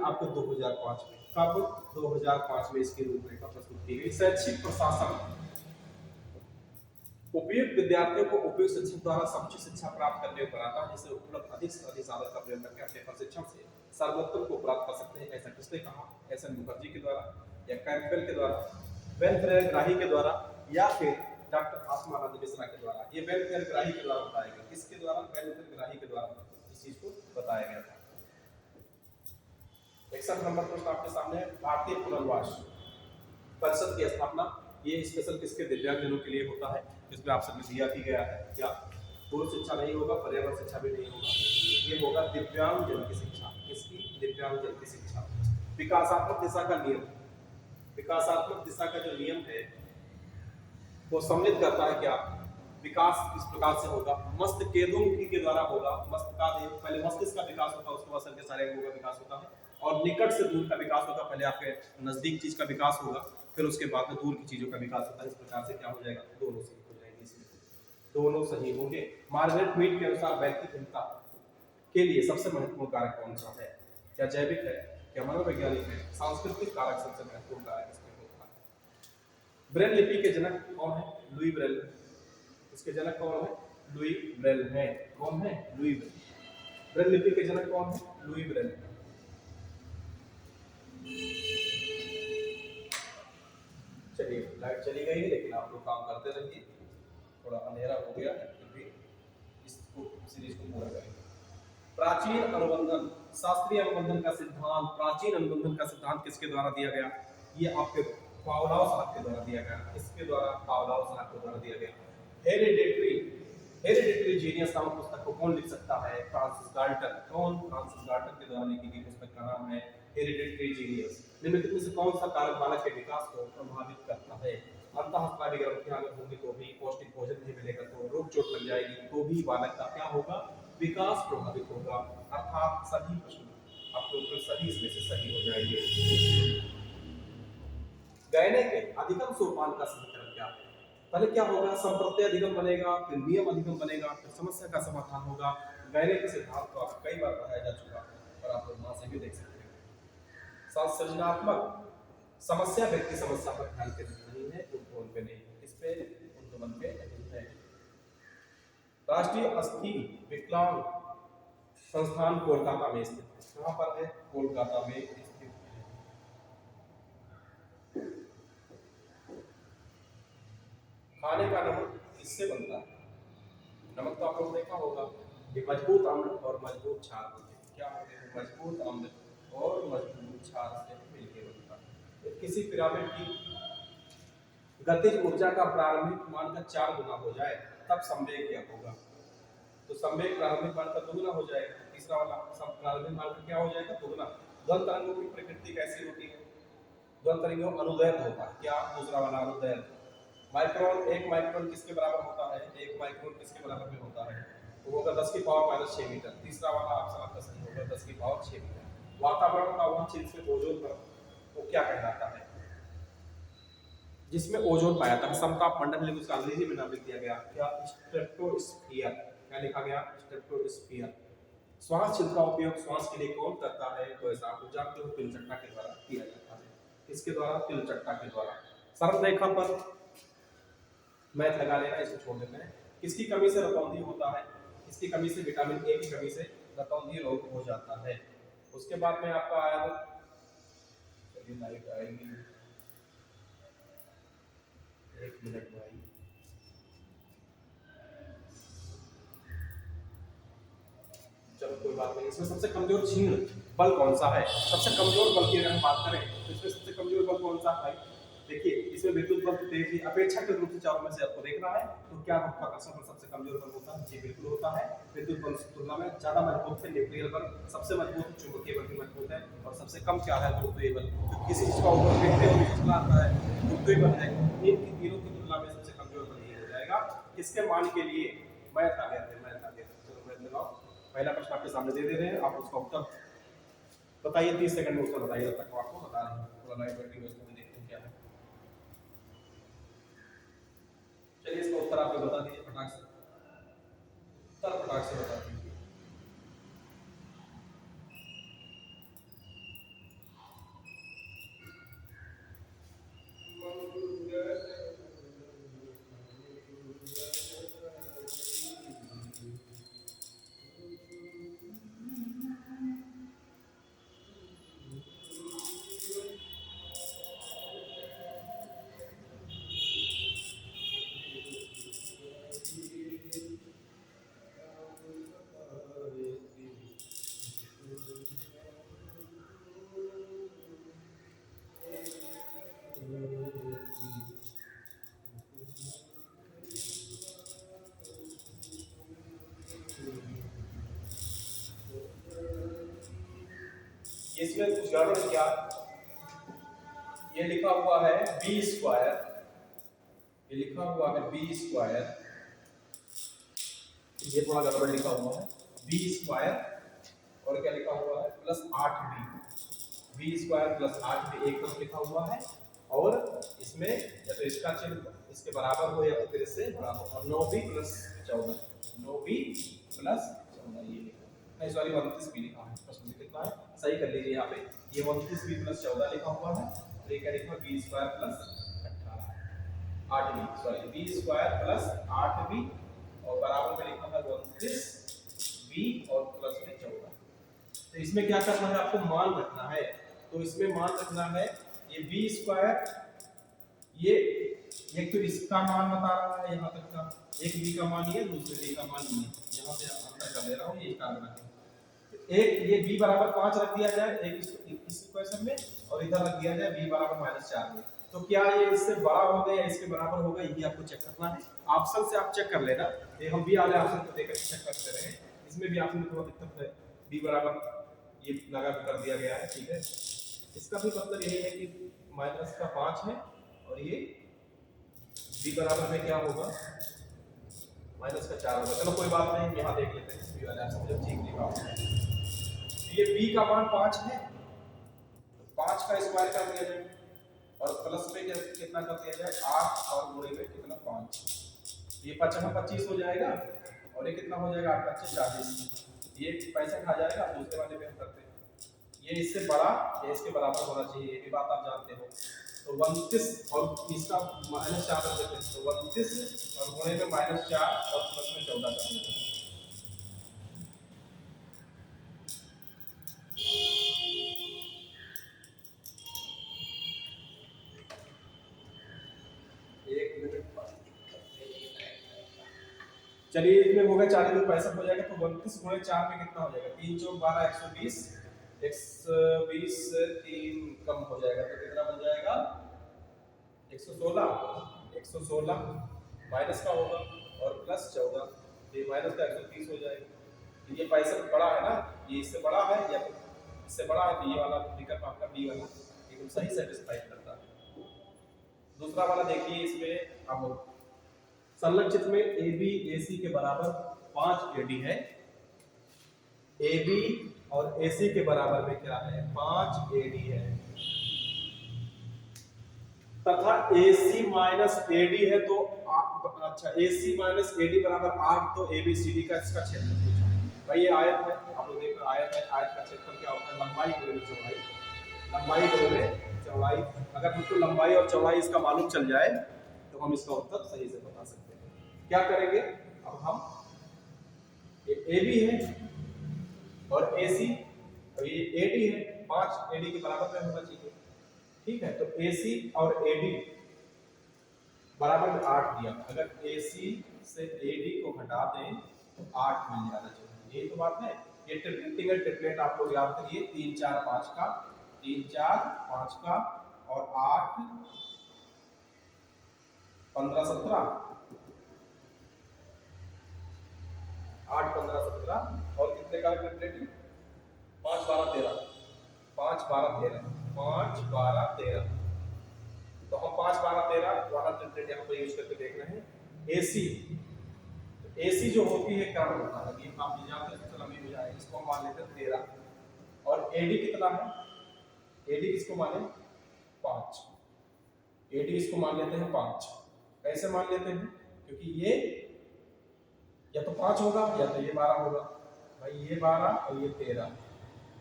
आपको 2005 में, कब? 2005 में इसकी रूपरेखा प्रस्तुत की गई। शैक्षिक प्रशासन उपयुक्त विद्यार्थियों को उपयुक्त शिक्षक द्वारा समुचित शिक्षा प्राप्त करने को कराता है, जिससे उपलब्ध अधिक से अधिक साधन का प्रयोग करके अपने प्रशिक्षण से सर्वोत्तम को प्राप्त कर सकते हैं। ऐसा किसने कहा? एस.एन. मुखर्जी के द्वारा, या कैंपबेल के द्वारा, वेलफेयर ग्राही के द्वारा, या फिर डॉक्टर आत्मानंद मिश्रा के द्वारा? ये वेलफेयर ग्राही के द्वारा बताया गया। किसके द्वारा? वेलफेयर ग्राही के द्वारा इस चीज को बताया गया था। 61 नंबर प्रश्न आपके सामने, भारतीय पुनर्वास परिषद की स्थापना ये स्पेशल किसके? दिव्यांगजनों के लिए होता है। इसमें आप सबने दिया भी गया है क्या? पूर्व शिक्षा नहीं होगा, पर्यावरण शिक्षा भी नहीं होगा, ये होगा दिव्यांगजन की शिक्षा। किसकी? दिव्यांगजन की शिक्षा। विकासात्मक दिशा का नियम, विकासात्मक दिशा का जो नियम है वो सम्मिलित करता है क्या? विकास किस प्रकार से होगा? मस्तिष्केंद्रोमुखी के द्वारा होगा। मस्तिष्क, पहले मस्तिष्क का विकास होता है, उसके बाद शरीर के सारे अंगों का विकास होता है, और निकट से दूर का विकास होगा। पहले आपके नजदीक चीज का विकास होगा, फिर उसके बाद में दूर की चीजों का विकास होता है। इस प्रकार से क्या हो जाएगा, दोनों सही हो जाएंगे, इसमें दोनों सही होंगे। मार्गरेट मीड के अनुसार व्यक्ति क्षमता के लिए सबसे महत्वपूर्ण कारक कौन सा है? क्या जैविक है, क्या मनोवैज्ञानिक है, सांस्कृतिक कारक सबसे महत्वपूर्ण कारक इसमें होता है। ब्रेल लिपि के जनक कौन है? Louis Braille. इसके जनक कौन है? लुई ब्रेल है। कौन है? Louis Braille. ब्रेल लिपि के जनक कौन है? Louis Braille. चलिए लाइट चली गई है, लेकिन आप लोग काम करते रहिए, थोड़ा अंधेरा हो गया है, फिर भी इसको सीरीज को पूरा करेंगे। प्राचीन अनुबंधन, शास्त्रीय अनुबंधन का सिद्धांत, प्राचीन अनुबंधन का सिद्धांत किसके द्वारा दिया गया? ये आपके पावलोव साहब के द्वारा दिया गया। किसके द्वारा? पावलोव साहब के द्वारा दिया गया। हेरिडिटरी जीनियस नामक पुस्तक को कौन लिख सकता है? Francis Galton. कौन? फ्रांसिस गाल्टन के द्वारा लिखी गई पुस्तक का नाम है हेरिडिटरी जीनियस। निम्नलिखित में से कौन सा कारक बालक के विकास को प्रभावित करता है? अंतःस्त्रावी ग्रंथियां अगर होंगी तो भी, पौष्टिक भोजन नहीं मिलेगा तो, रोग चोट लग जाएगी तो भी बालक का क्या होगा? विकास प्रभावित होगा। अर्थात सभी प्रश्न आपके उत्तर सभी इसमें से सही हो जाएंगे। गयने के अधिगम सोपान का समीकरण क्या है? पहले क्या होगा? संप्रत्यय अधिगम बनेगा, फिर नियम अधिगम बनेगा, फिर समस्या का समाधान होगा। गयने के सिद्धांत को आप कई बार पढ़ाया जा चुका है और आप लोग वहां से भी देख सकते हैं। सृजनात्मक समस्या व्यक्ति समस्या पर ध्यान केंद्रित नहीं है, उन पे नहीं, इस पे उन पे नहीं है। राष्ट्रीय अस्थि विकलांग संस्थान कोलकाता में स्थित है। कहां पर है? कोलकाता में स्थित है। खाने का नमक किससे बनता है? नमक तो आप लोग देखा होगा, ये मजबूत अम्ल और मजबूत क्षार होते हैं। क्या होते हैं? मजबूत अम्ल और मजबूत क्षार से मिलकर बनता है। किसी पिरामिड की गतिज ऊर्जा का प्रारंभिक मान का 4 गुना हो जाए तब संवेग क्या होगा? तो संवेग प्रारंभिक मान का दुगना हो जाएगा। तीसरा वाला प्रारंभिक मान का क्या हो जाएगा? दुगना। ध्वनि तरंगों की प्रकृति कैसी होती है? ध्वनि तरंगों अनुदैर्घ्य होता है। क्या? दूसरा वाला अनुदैर्घ्य। माइक्रोन, 1 माइक्रोन किसके बराबर होता है? 1 माइक्रोन किसके बराबर में होता है? तो होगा 10 की पावर -6 मीटर। तीसरा वाला ऑप्शन आपका सही होगा, 10 की पावर 6 मीटर। वातावरण का वह क्षेत्र जिसमें ओजोन परत वो क्या कहलाता है? जिसमें ओजोन पाया जाता है। समताप मंडल, लेकिन उसका अंग्रेजी में नाम लिख दिया गया क्या? स्ट्रेटोस्फियर। क्या लिखा गया? स्ट्रेटोस्फियर। श्वास छिद्र का उपयोग श्वास के लिए कौन करता है? तो ऐसा आप जानते हो, तिलचट्टा के द्वारा किया जाता है। किसके द्वारा? तिलचट्टा के द्वारा। सरल रेखा पर मैथ लगा लेना, इसको छोड़ देते हैं। किसकी कमी से रतौंधी होता है? किसकी कमी से? विटामिन ए की कमी से रतौंधी रोग हो जाता है। उसके बाद में आपका आया, चलिए लाइट आएगी, 1 मिनट भाई। चलो कोई बात नहीं। इसमें सबसे कमजोर क्षीण बल कौन सा है? सबसे कमजोर बल की अगर हम बात करें तो इसमें सबसे कमजोर बल कौन सा है? देखिए, इसमें विद्युत बल तेजी अपेक्षाकृत रूप से चारों में से आपको देखना है, तो क्या गुरुत्वाकर्षण बल सबसे कमजोर बल होता है? जी बिल्कुल होता है। विद्युत बल की तुलना में ज्यादा मजबूत है न्यूक्लियर बल, सबसे मजबूत चुंबकीय बल भी मजबूत है, और सबसे कम क्या है? गुरुत्वीय बल। किसी चीज का ऊपर फेंकते हुए चला आता है, गुरुत्वीय बल है। इनकी तीनों की तुलना में सबसे कमजोर बल ये हो जाएगा। किसके मान के लिए? मैथ आ गया था, मैथ आ गया। चलो मैथ लगाओ। पहला प्रश्न आपके सामने दे रहे हैं, आप उसका उत्तर बताइए। 30 सेकंड में उत्तर बताइए, तब तक आपको बता रहे हैं। थोड़ा लाइट बैटरी में उसमें देखते हैं क्या है। चलिए इसका उत्तर आप बता दीजिए फटाक से, उत्तर फटाक से बता दीजिए। इसमें कुछ गड़बड़ क्या? ये लिखा हुआ है बी स्क्वायर, ये लिखा हुआ है बी स्क्वायर, ये थोड़ा गड़बड़ लिखा हुआ है। बी स्क्वायर और क्या लिखा हुआ है? Plus 8b। B square plus 8b एक तरफ लिखा हुआ है, और इसमें या तो इसका चिन्ह इसके बराबर हो या तो फिर इससे बड़ा हो। और 9b + 14, 9b + 14 ये लिखा नहीं, सॉरी 29b लिखा है, प्रश्न में कितना है सही कर लीजिए। यहाँ पे ये 29b + 14 लिखा हुआ है, तो ये क्या लिखा है b² + 18 8b, sorry b² + 8b और बराबर में लिखा है 29b और प्लस में 14। तो इसमें क्या करना है आपको मान रखना है, तो इसमें मान रखना है ये b², ये एक तो इसका मान बता रहा है यहाँ तक का, एक b का मान ये, दूसरे b का मान ये, यहाँ से अंतर कर दे रहा हूँ, ये कारण है। एक ये b = 5 रख दिया जाए एक इस इक्वेशन में, और इधर रख दिया जाए b = -4 में, तो क्या ये इससे बड़ा होगा या इसके बराबर होगा, ये आपको चेक करना है। ऑप्शन से आप चेक कर लेना, ये हम b वाले ऑप्शन को देकर चेक करते रहे, इसमें भी ऑप्शन में थोड़ा दिक्कत है, b बराबर ये लगा कर दिया गया है, ठीक है। इसका भी मतलब यही है कि माइनस का 5 है और ये b बराबर में क्या होगा माइनस का 4 होगा। चलो कोई बात नहीं, यहाँ देख लेते हैं b वाले ऑप्शन जब ठीक लिखा होगा। ये b का मान 5 है, तो 5 का स्क्वायर कर दिया जाए और प्लस में कितना कर दिया जाए 8 और गुणे में कितना 5, ये 5 25 हो जाएगा और ये कितना हो जाएगा 8 × 40, ये पैसा खा जाएगा। दूसरे वाले में हम करते हैं, ये इससे बड़ा या इसके बराबर होना चाहिए, ये भी बात आप जानते हो। तो 29 और इसका -4 कर देते हैं, तो 29 और गुणे में -4 और प्लस में 14 कर देते हैं। चलिए इसमें हो गया 40 तो 65 हो जाएगा, तो 29 × 4 में कितना हो जाएगा 3 × 4 = 12 120, 120 से 3 कम हो जाएगा तो कितना बन जाएगा 116 माइनस का होगा और प्लस 14, ये माइनस का 130 हो जाएगा। ये 65 बड़ा है ना, ये इससे बड़ा है या इससे बड़ा है, तो ये वाला विकल्प आपका बी वाला एकदम सही सेटिस्फाई करता है। दूसरा वाला देखिए, इसमें अब संलग्न चित्र में AB AC के बराबर 5 AD है, AB और AC के बराबर में क्या है 5 AD है, तथा AC - AD है, तो अच्छा AC - AD = 8, तो ABCD का इसका क्षेत्रफल पूछा भाई। ये आयत है, आप लोग देख रहे हैं आयत है, आयत का क्षेत्रफल क्या होता है लंबाई गुणे चौड़ाई, लंबाई गुणे चौड़ाई। अगर हमको लंबाई और चौड़ाई इसका मालूम चल जाए तो हम इसका उत्तर सही से बता सकते हैं। क्या करेंगे अब हम, ये AB है और AC और ये AD है, 5 AD के बराबर में होना चाहिए, ठीक है। तो AC और AD बराबर में 8 दिया, अगर AC से AD को घटा दें तो 8 मिल जाना चाहिए, यही तो बात है। ये ट्रिपलेट आप लोग याद करिए, 3 4 5 का, 3 4 5 का और 8 15 17, 8 15 17 और कितने का ट्रिपलेट 5 12 13, 5 12 13, 5 12 13, तो हम 5 12 13 वाला ट्रिपलेट यहाँ पर यूज करके देख रहे हैं। AC, तो AC जो होती है क्या होता है, ये आप जानते हैं, सबसे लंबी हो जाएगी, इसको हम मान लेते हैं 13 और AD कितना है, AD किसको माने 5, AD इसको मान लेते हैं 5। कैसे मान लेते हैं, क्योंकि ये या तो 5 होगा या तो ये 12 होगा भाई, ये 12 और ये 13,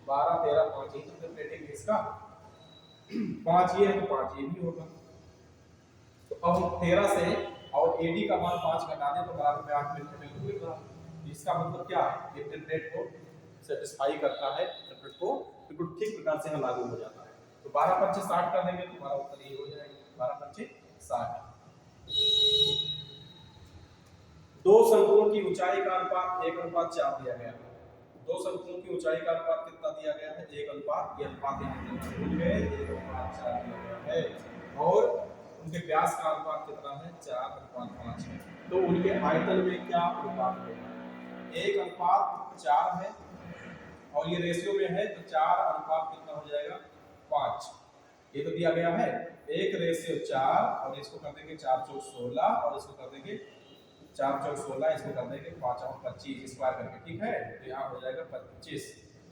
12 13 5, ये तो ट्रिपलेट इसका 5 ये है तो 5 ये भी होगा। तो अब हम 13 से और AD का मान 5 घटा दें तो बराबर में 8 मिलते हैं, बिल्कुल बराबर। इसका मतलब क्या है, ये ट्रिपलेट को सेटिस्फाई करता है, ट्रिपलेट को बिल्कुल ठीक प्रकार से लागू हो जाता है। तो 12 25 60 कर देंगे तो हमारा उत्तर ये हो जाएगा 12 25 60। दो शंकुओं की ऊंचाई का अनुपात 1:4 दिया गया है, दो शंकुओं की ऊंचाई का अनुपात कितना दिया गया है 1 अनुपात, ये अनुपात 1:4 दिया गया है, और उनके व्यास का अनुपात कितना है 4:5 है। तो उनके आयतन में क्या अनुपात होगा 1:4 है और ये रेशियो में है, तो 4 अनुपात कितना हो जाएगा 5, ये तो दिया गया है 1:4 और इसको कर देंगे 4 चौक 16 और इसको कर देंगे 4 चौक 16, इसको कर देंगे 5 और 25 स्क्वायर करके, ठीक है। तो यहाँ हो जाएगा 25,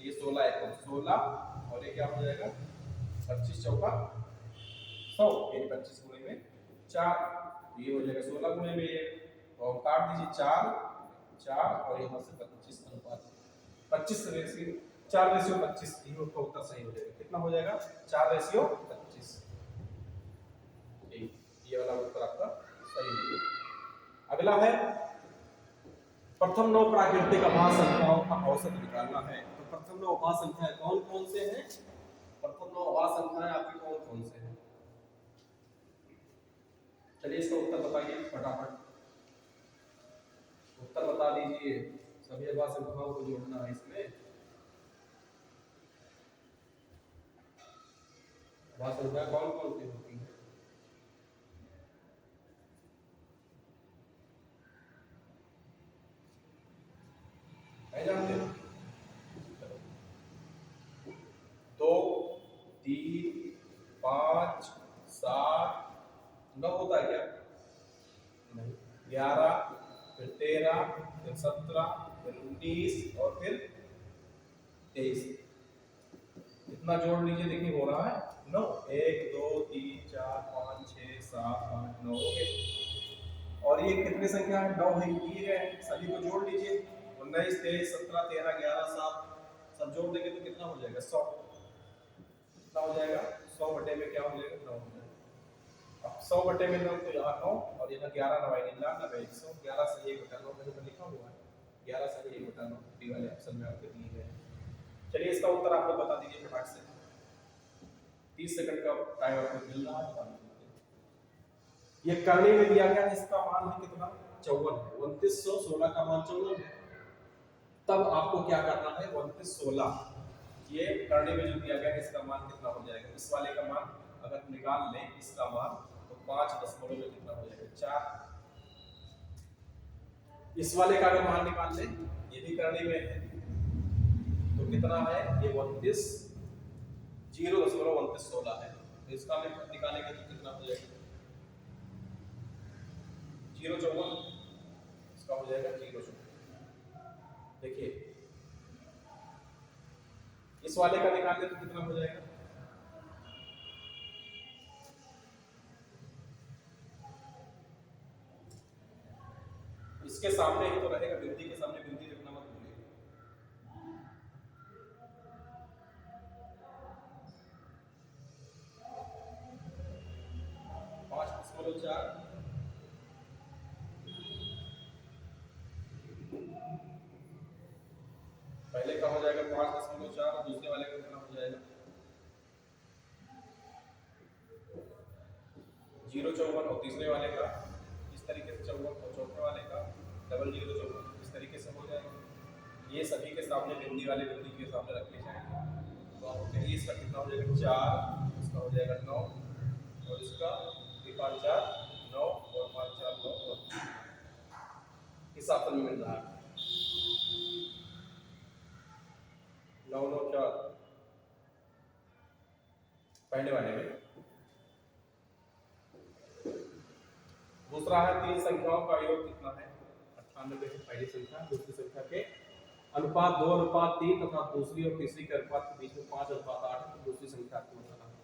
ये 16 1 16 और ये क्या हो जाएगा 25 चौका 100 यानी 25 गुणे में 4, ये हो जाएगा 16 गुणे में 1 और काट दीजिए 4 4 और यहाँ से 25 अनुपात 25 रेशियो 4 रेशियो 25, ये आपका उत्तर सही हो जाएगा। कितना हो जाएगा 4 रेशियो 25, ये वाला उत्तर आपका सही है। अगला है प्रथम 9 प्राकृतिक अभाज्य संख्याओं का औसत निकालना है। तो प्रथम 9 अभाज्य संख्याएं कौन कौन से हैं? प्रथम 9 अभाज्य संख्याएं आपकी कौन कौन से हैं? चलिए इसका उत्तर बताइए फटाफट, उत्तर बता दीजिए। सभी अभाज्य संख्याओं को जोड़ना है इसमें। अभाज्य संख्या कौन कौन सी होती है? जानते हो? 2 3 5 7 9 होता है क्या? नहीं। 11 फिर 13 फिर 17 फिर 19 और फिर 23। इतना जोड़ लीजिए, देखिए हो रहा है 9। 1 2 3 4 5 6 7 8 9 हो गए। और ये कितनी संख्या है? 9 है, दिए गए हैं, सभी को जोड़ लीजिए। 19 23 17 13 11 7 सब जोड़ देंगे तो कितना हो जाएगा? 100। कितना हो जाएगा? 100 बटे में क्या हो जाएगा? 9 हो जाएगा। अब 100 बटे में 9 तो यहाँ 9 और यहाँ 11 9 99 100 11 से 1 बटा 9 मैंने तो लिखा हुआ है, 11 से 1 बटा 9 डी वाले ऑप्शन में आपके दिए गए हैं। चलिए इसका उत्तर आप लोग बता दीजिए फटाक से, 30 सेकंड का टाइम आपको मिल रहा है। ये करने में दिया गया है, इसका मान है कितना? 54 है। 2916 का मान 54 है। तब आपको क्या करना है? 2916 ये करने में जो दिया गया है इसका मान कितना हो जाएगा? इस वाले का मान अगर निकाल लें इसका मान तो 5 दशमलव में कितना हो जाएगा? 4। इस वाले का अगर मान निकाल लें, ये भी करने में है तो कितना है? ये 29 0.2916 है। तो इसका में निकालेंगे तो कितना हो जाएगा? 0.54, इसका हो जाएगा 0.54। देखिए इस वाले का निकालने तो कितना हो जाएगा? इसके सामने ही तो रहेगा, बिंदी के सामने बिंदी रखना मत भूलिए। पांच दशमलव 4 पहले का हो जाएगा 5.4 और दूसरे वाले का कितना हो जाएगा? 0.54 और तीसरे वाले का इस तरीके से 54 और चौथे वाले का 00.54 इस तरीके से हो जाएगा। ये सभी के सामने बिंदी वाले बिंदी के सामने रखे जाएंगे तो आपको कहिए इसका कितना हो जाएगा? 4, इसका हो जाएगा 9 और इसका 5 4 9 और 5 4 9 और इस ऑप्शन में मिल रहा है 9 9 4 पहले वाले में। दूसरा है तीन संख्याओं का योग कितना है? 98 है पहली संख्या, दूसरी संख्या के अनुपात 2:3 तथा दूसरी और तीसरी के अनुपात के बीच में 5:8 है। तो दूसरी संख्या को बताना है।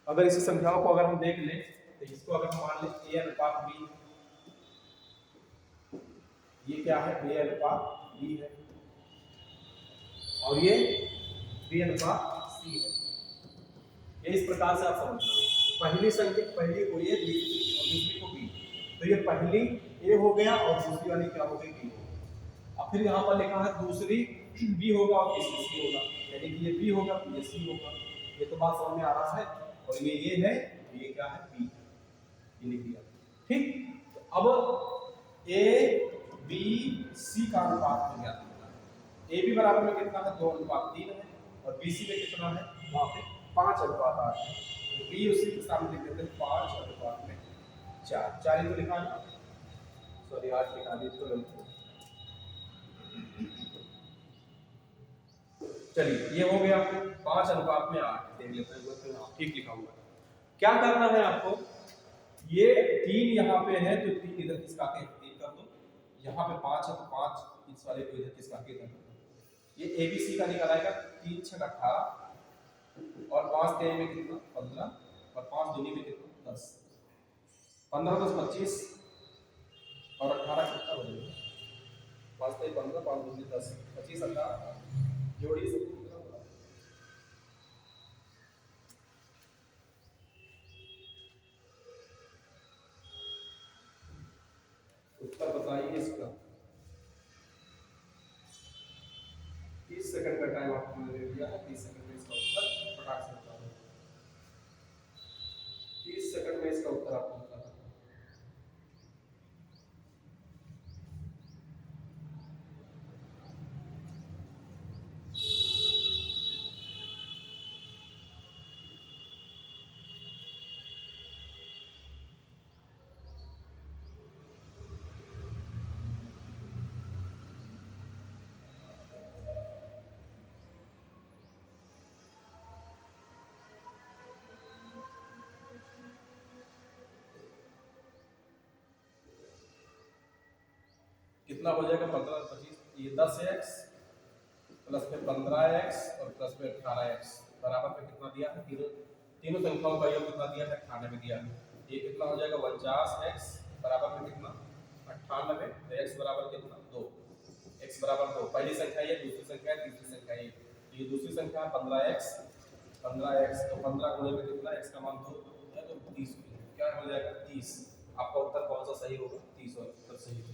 अगर इसी संख्याओं को अगर हम देख लें तो इसको अगर हम मान लें a अनुपात b, ये क्या है? a अनुपात b है और ये b अनुपात c है। ये इस प्रकार से आप समझना, पहली संख्या पहली को a दूसरी को b, तो ये पहली a हो गया और दूसरी वाली क्या हो गई? b हो गई। अब फिर यहाँ पर लिखा है दूसरी b होगा और तीसरी c होगा, यानी कि ये b होगा तो ये c होगा। ये तो बात समझ में आ रहा है। और ये है, ये क्या है? b, ये लिख दिया। ठीक, तो अब a b c का अनुपात ज्ञात करना है। a b बराबर में कितना है? 2:3 है और b c में कितना है? वहां पे 5:8 है। तो b उसी के सामने लिख देते हैं 5:4। 4 ही तो लिखा है, सॉरी 8 लिखा दिया तो गलत। चलिए ये हो गया 5:8 देख लेते हैं, ठीक लिखा हुआ है। क्या करना है आपको? ये 3 यहाँ पे है तो 3 इधर किसका के 3 कर दो, यहाँ पे 5 है तो 5 इस वाले को इधर किसका के इधर कर दो। ये ABC का निकल आएगा 3 6 18 और 5 3 में कितना? 15 और 5 दूनी में कितना 10, 15 10 25 और 18 कितना हो जाएगा 5 से 15 5 दूनी 10 25 18 जोड़िए सब कितना होगा। उत्तर बताइए इसका। 30 सेकंड का टाइम आपको मैंने दे दिया है, 30 सेकंड में इसका उत्तर फटाक से बता दो। 30 सेकंड में इसका उत्तर आपको बताना है। कितना हो जाएगा 15 25, ये 10x प्लस में 15x और प्लस में 18x बराबर में कितना दिया है, तीनों संख्याओं का योग कितना दिया है 98 दिया है। ये कितना हो जाएगा 49x बराबर में कितना 98, तो x बराबर कितना 2, x बराबर 2, पहली संख्या ये, दूसरी संख्या तीसरी संख्या ये दूसरी संख्या 15x तो 15 गुणे में कितना x का मान 2 है तो 30 क्या हो जाएगा 30। आपका उत्तर कौन सा सही होगा 30 और उत्तर सही है।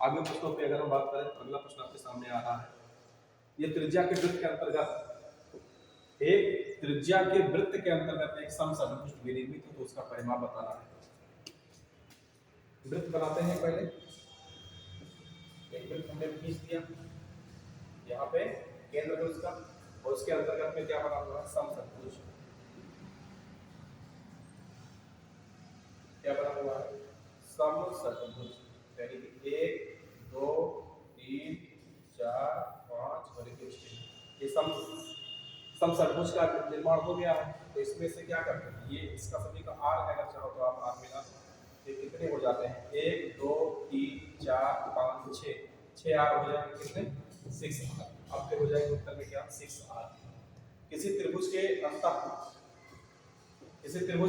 आगे प्रश्नों पे अगर हम बात करें, अगला प्रश्न आपके सामने आ रहा है, ये त्रिज्या के वृत्त के अंतर्गत एक समचतुर्भुज विनिर्मित है तो उसका परिमाप बताना है। वृत्त बनाते हैं, पहले एक वृत्त हमने खींच दिया, यहाँ पे केंद्र है उसका, और उसके अंतर्गत में क्या बना हुआ है समचतुर्भुज, क्या बना हुआ है समचतुर्भुज, यानी कि 1 2 3 4 5 और ये समचतुर्भुज का निर्माण हो गया है। तो इसमें से क्या करते हैं, ये इसका सभी का आर है, अगर चाहो तो आप आर मिला, ये कितने हो जाते हैं 1 2 3 4 5 6 आर हो जाएंगे कितने 6 आर। अब फिर हो जाएंगे उत्तर में क्या 6 आर। किसी त्रिभुज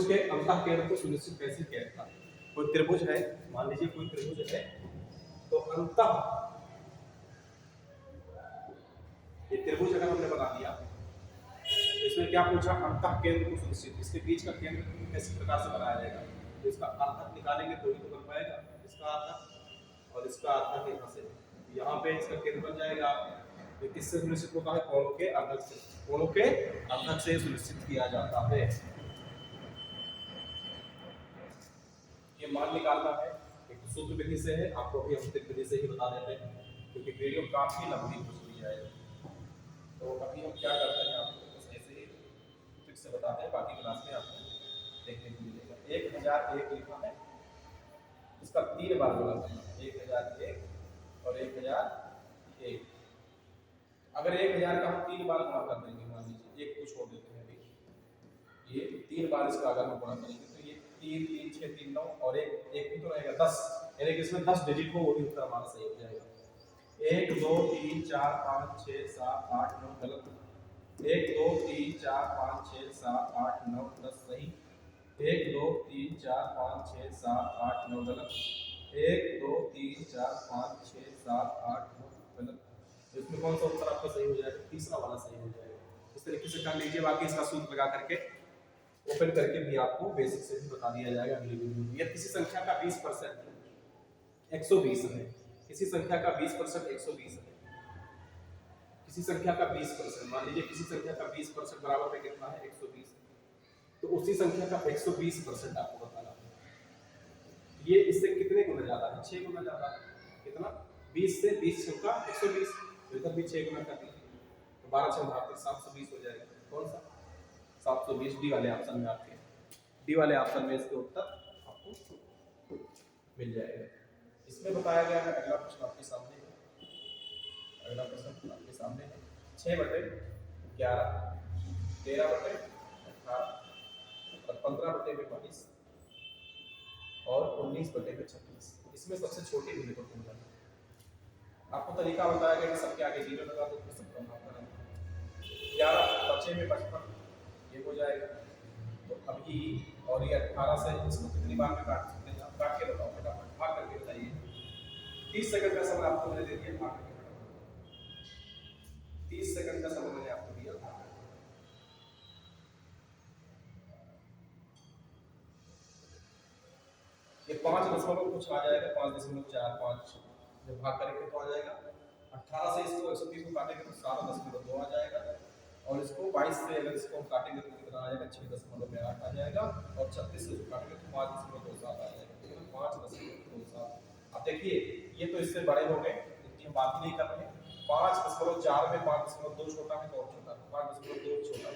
के अंतः केंद्र को सुनिश्चित कैसे किया जाता है। कोई त्रिभुज है, मान लीजिए कोई त्रिभुज है, तो अंतः ये त्रिभुज अगर हमने बना दिया, इसमें क्या पूछा अंतः केंद्र को सुनिश्चित, इसके बीच का केंद्र कैसे प्रकार से बनाया जाएगा, तो इसका अर्धक निकालेंगे तो ही तो बन पाएगा, इसका अर्धक और इसका अर्धक यहाँ से, यहाँ पे इसका केंद्र बन जाएगा। तो किससे सुनिश्चित होता है, कोणों के अर्धक से सुनिश्चित किया जाता है। ये मान निकालना है, एक सूत्र विधि से है, आपको भी हम विधि से ही बता देते हैं क्योंकि वीडियो काफी लंबी हो जाएगी। तो अभी हम क्या करते हैं, आपको बस ऐसे ही ट्रिक से बताते हैं, बाकी क्लास में आपको देखने को मिलेगा। 1001 लिखा है, इसका 3 बार गुणा करना, 1001 और 1001। अगर 1000 का हम 3 बार गुणा कर देंगे, मान लीजिए एक को छोड़ देते हैं, अभी ये 3 बार इसका अगर हम गुणा करेंगे तो ये 3 3 6 3 9 और एक भी तो रहेगा 10, यानी कि इसमें 10 डिजिट हो, वो भी उत्तर हमारा सही हो जाएगा। 1 2 3 4 5 6 7 8 9 गलत, 1 2 3 4 5 6 7 8 9 10 सही, 1 2 3 4 5 6 7 8 9 गलत, 1 2 3 4 5 6 7 8 9 गलत। तो इसमें कौन सा उत्तर आपका सही हो जाएगा, तीसरा वाला सही हो जाएगा। इस तरीके से कर लीजिए, बाकी इसका सूत्र लगा करके ओपन करके भी आपको बेसिक से भी बता दिया जाएगा अगली वीडियो में। यदि किसी संख्या का 20% 120 है, किसी संख्या का 20% 120 है, किसी संख्या का 20%, मान लीजिए किसी संख्या का 20% बराबर में कितना है 120, तो उसी संख्या का 120% आपको बताना है। ये इससे कितने गुना ज्यादा है, 6 गुना ज्यादा है। कितना 20 से 20 का 120, तो इधर भी 6 गुना कर दीजिए, तो 12 6 32 720 हो जाएगा। कौन सा 720, डी वाले ऑप्शन में, आपके डी वाले ऑप्शन में इसके उत्तर आपको मिल जाएगा। इसमें बताया गया है, अगला प्रश्न आपके सामने है, अगला प्रश्न आपके सामने है 6/11 13/18 और 15/22 और 19/26। इसमें सबसे छोटी महत्वपूर्ण है। आपको तरीका बताया गया कि सबके आगे 0 लगा दो, सबका भाग करें। 11 बचे में 55 ये हो जाएगा, तो अभी, और ये 18 से इसको कितनी बार में काट सकते हैं आप? काट के बताओ फटाफट, भाग करके बताइए। 30 सेकंड का समय आपको मैंने दे दिया, भाग करके फटाफट। 30 सेकंड का समय मैंने आपको दिया, भाग करके। ये 5 दशमलव कुछ आ जाएगा, 5.45 जब भाग करेंगे तो आ जाएगा। 18 से इसको 130 को काटेंगे तो 7.2 आ जाएगा, और इसको 22 से अगर इसको हम काटेंगे तो कितना आ जाएगा? 6.8 आ जाएगा, और 36 से इसको काटेंगे तो 5.27 आ जाएगा, ठीक है ना? 5.27। अब देखिए ये तो इससे बड़े हो गए, इनकी हम बात ही नहीं कर रहे हैं। 5.4 में 5.2 छोटा है तो और छोटा, 5.2 छोटा,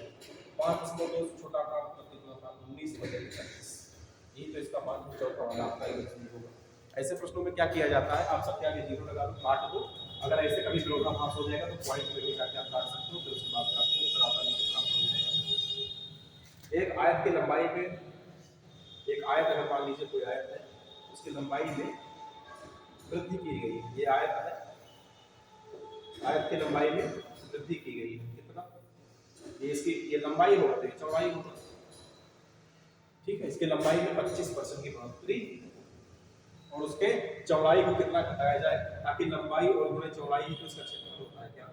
5.2 छोटा का मतलब कितना था? 19/36। यही तो इसका मान चौथा वाला आपका इक्वेशन होगा। ऐसे प्रश्नों में क्या किया जाता है, आप सबके आगे जीरो लगा दो, काट दो। अगर ऐसे कभी विरोधाभास हो जाएगा तो पॉइंट में लेकर के आप काट सकते हो, फिर उसके बाद आपको उत्तर आसानी से प्राप्त हो जाएगा। एक आयत की लंबाई में, एक आयत अगर मान लीजिए कोई आयत है, उसकी लंबाई में वृद्धि की गई, ये आयत है, आयत की लंबाई में वृद्धि की गई है, कितना? ये इसकी ये लंबाई होगा तो ये चौड़ाई होगा, ठीक है? इसकी लंबाई में 25% की बढ़ोतरी, और उसके चौड़ाई को कितना घटाया जाए, ताकि लंबाई और गुणे चौड़ाई ही तो इसका क्षेत्रफल होता है। क्या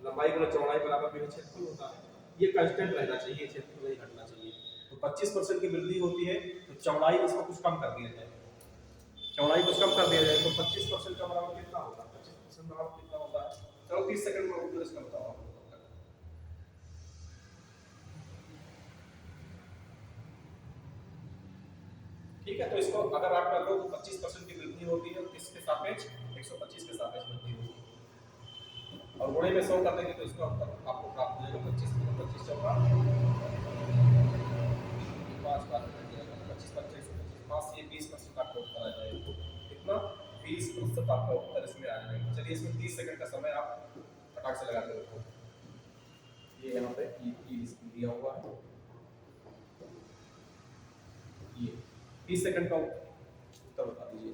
लंबाई गुणे चौड़ाई बराबर में क्षेत्रफल होता है? ये कांस्टेंट रहना चाहिए, क्षेत्रफल नहीं घटना चाहिए। तो 25% की वृद्धि होती है तो चौड़ाई इसको कुछ कम कर दिया जाए, चौड़ाई कुछ कम कर दिया जाए तो 25% का बराबर कितना होगा? 25% बराबर कितना होता है? चलो 30 सेकंड में उत्तर इसका बताओ आप। ठीक है, तो इसको अगर आप कर लो तो 25% की वृद्धि होती है, किसके सापेक्ष? 125 के सापेक्ष वृद्धि होती है, और गुणे में 100 कर देंगे तो इसका उत्तर आपको प्राप्त हो जाएगा 25 में 25 चौका 5 बार में कट जाएगा, 25 25 5 ये 20% आपका उत्तर आ जाएगा। कितना? 20% आपका उत्तर इसमें आ जाएगा। चलिए इसमें 30 सेकंड का समय आप फटाक से लगा के रखो। ये यहाँ पे ये दिया हुआ है, ये 30 सेकंड का उत्तर बता दीजिए।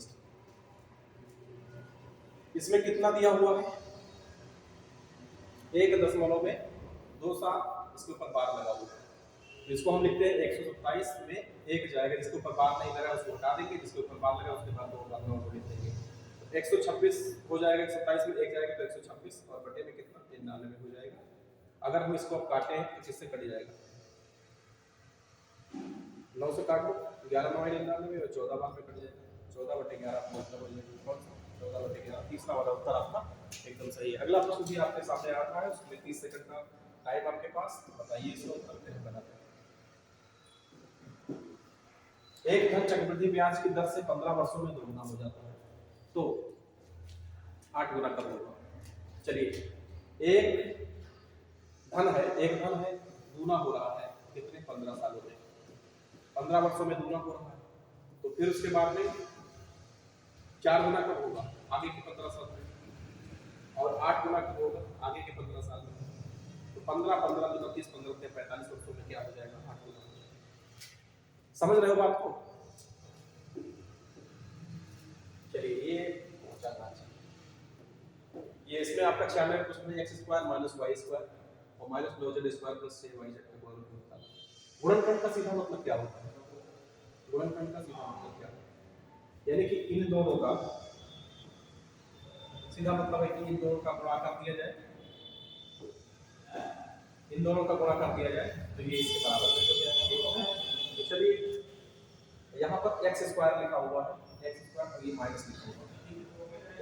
इसमें कितना दिया हुआ है? 1.27 इसके ऊपर बार लगा हुआ है, तो इसको हम लिखते हैं 127 में 1 जाएगा, जिसके ऊपर बार नहीं लगा उसको हटा देंगे, जिसके ऊपर बार लगा उसके बाद 2 बार को लिख देंगे, 126 हो जाएगा। 127 में 1 जाएगा तो 126, और बटे में कितना? 99 हो जाएगा। अगर हम इसको अब काटें तो किससे कट जाएगा? 9 से काट लो, 11 9 99 और 14 बार में कट जाएगा, 14/11 मतलब हो जाएगा कौन सा? 14/11। तीसरा वाला उत्तर आपका एकदम सही है। अगला प्रश्न भी आपके सामने आ रहा है, उसमें 30 सेकंड का टाइम आपके पास, बताइए इसका उत्तर कैसे बनाते हैं। एक धन चक्रवृद्धि ब्याज की दर से 15 वर्षों में दोगुना हो जाता है, तो 8 गुना कब होगा? चलिए एक धन है दूना हो रहा है, कितने? 15 सालों में, 15 वर्षों में दूना हो रहा है, तो फिर उसके बाद में 4 गुना कब होगा? आगे के 15 साल में, और 8 गुना कब होगा? आगे के 15 साल में। तो 15 15 दूना 30, 15 से 45 वर्षों में क्या हो जाएगा? 8 गुना। समझ रहे हो बात को? चलिए ये पहुंचाना चाहिए। ये इसमें आपका 96 क्वेश्चन है, x² - y² और -2z² + 6yz का गुणनखंड होता है। गुणनखंड का सीधा मतलब क्या होता है? गुणनखंड का सीधा मतलब क्या है? यानी कि इन दोनों का सीधा मतलब है कि इन दोनों का गुणा कर दिया जाए, इन दोनों का गुणा कर दिया जाए तो ये इसके बराबर हो जाएगा। तो चलिए यहाँ पर x² लिखा हुआ है, x² और ये माइनस लिखा हुआ है।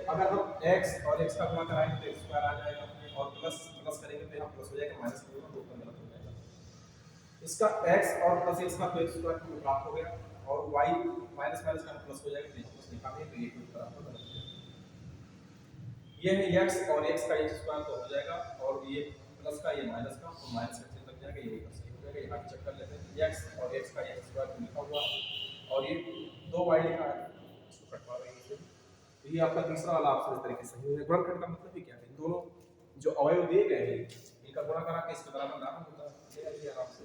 अगर हम x और x का गुणा कराएंगे तो x² आ जाएगा, और प्लस प्लस करेंगे तो यहाँ प्लस हो जाएगा, माइनस करेंगे तो ऊपर गलत हो जाएगा। इसका x और प्लस x का तो x² को प्राप्त हो गया, और y माइनस माइनस का प्लस हो जाएगा, तो प्लस लिखा है तो ये उत्तर आपका गलत हो जाएगा। ये है x और x का x² तो हो जाएगा, और ये प्लस का ये माइनस का, तो माइनस का चिन्ह लग जाएगा, ये ऊपर सही हो जाएगा। यहाँ चेक कर लेते हैं, x और x का x² लिखा हुआ है, और ये 2y लिखा है, इसको कटवा देंगे। तो ये आपका तीसरा वाला ऑप्शन इस तरीके से है। गुणनखंड का मतलब ही क्या है? दोनों जो अवयव दिए गए हैं इनका गुणा करा के इसके बराबर लाना होता है, ये आराम से।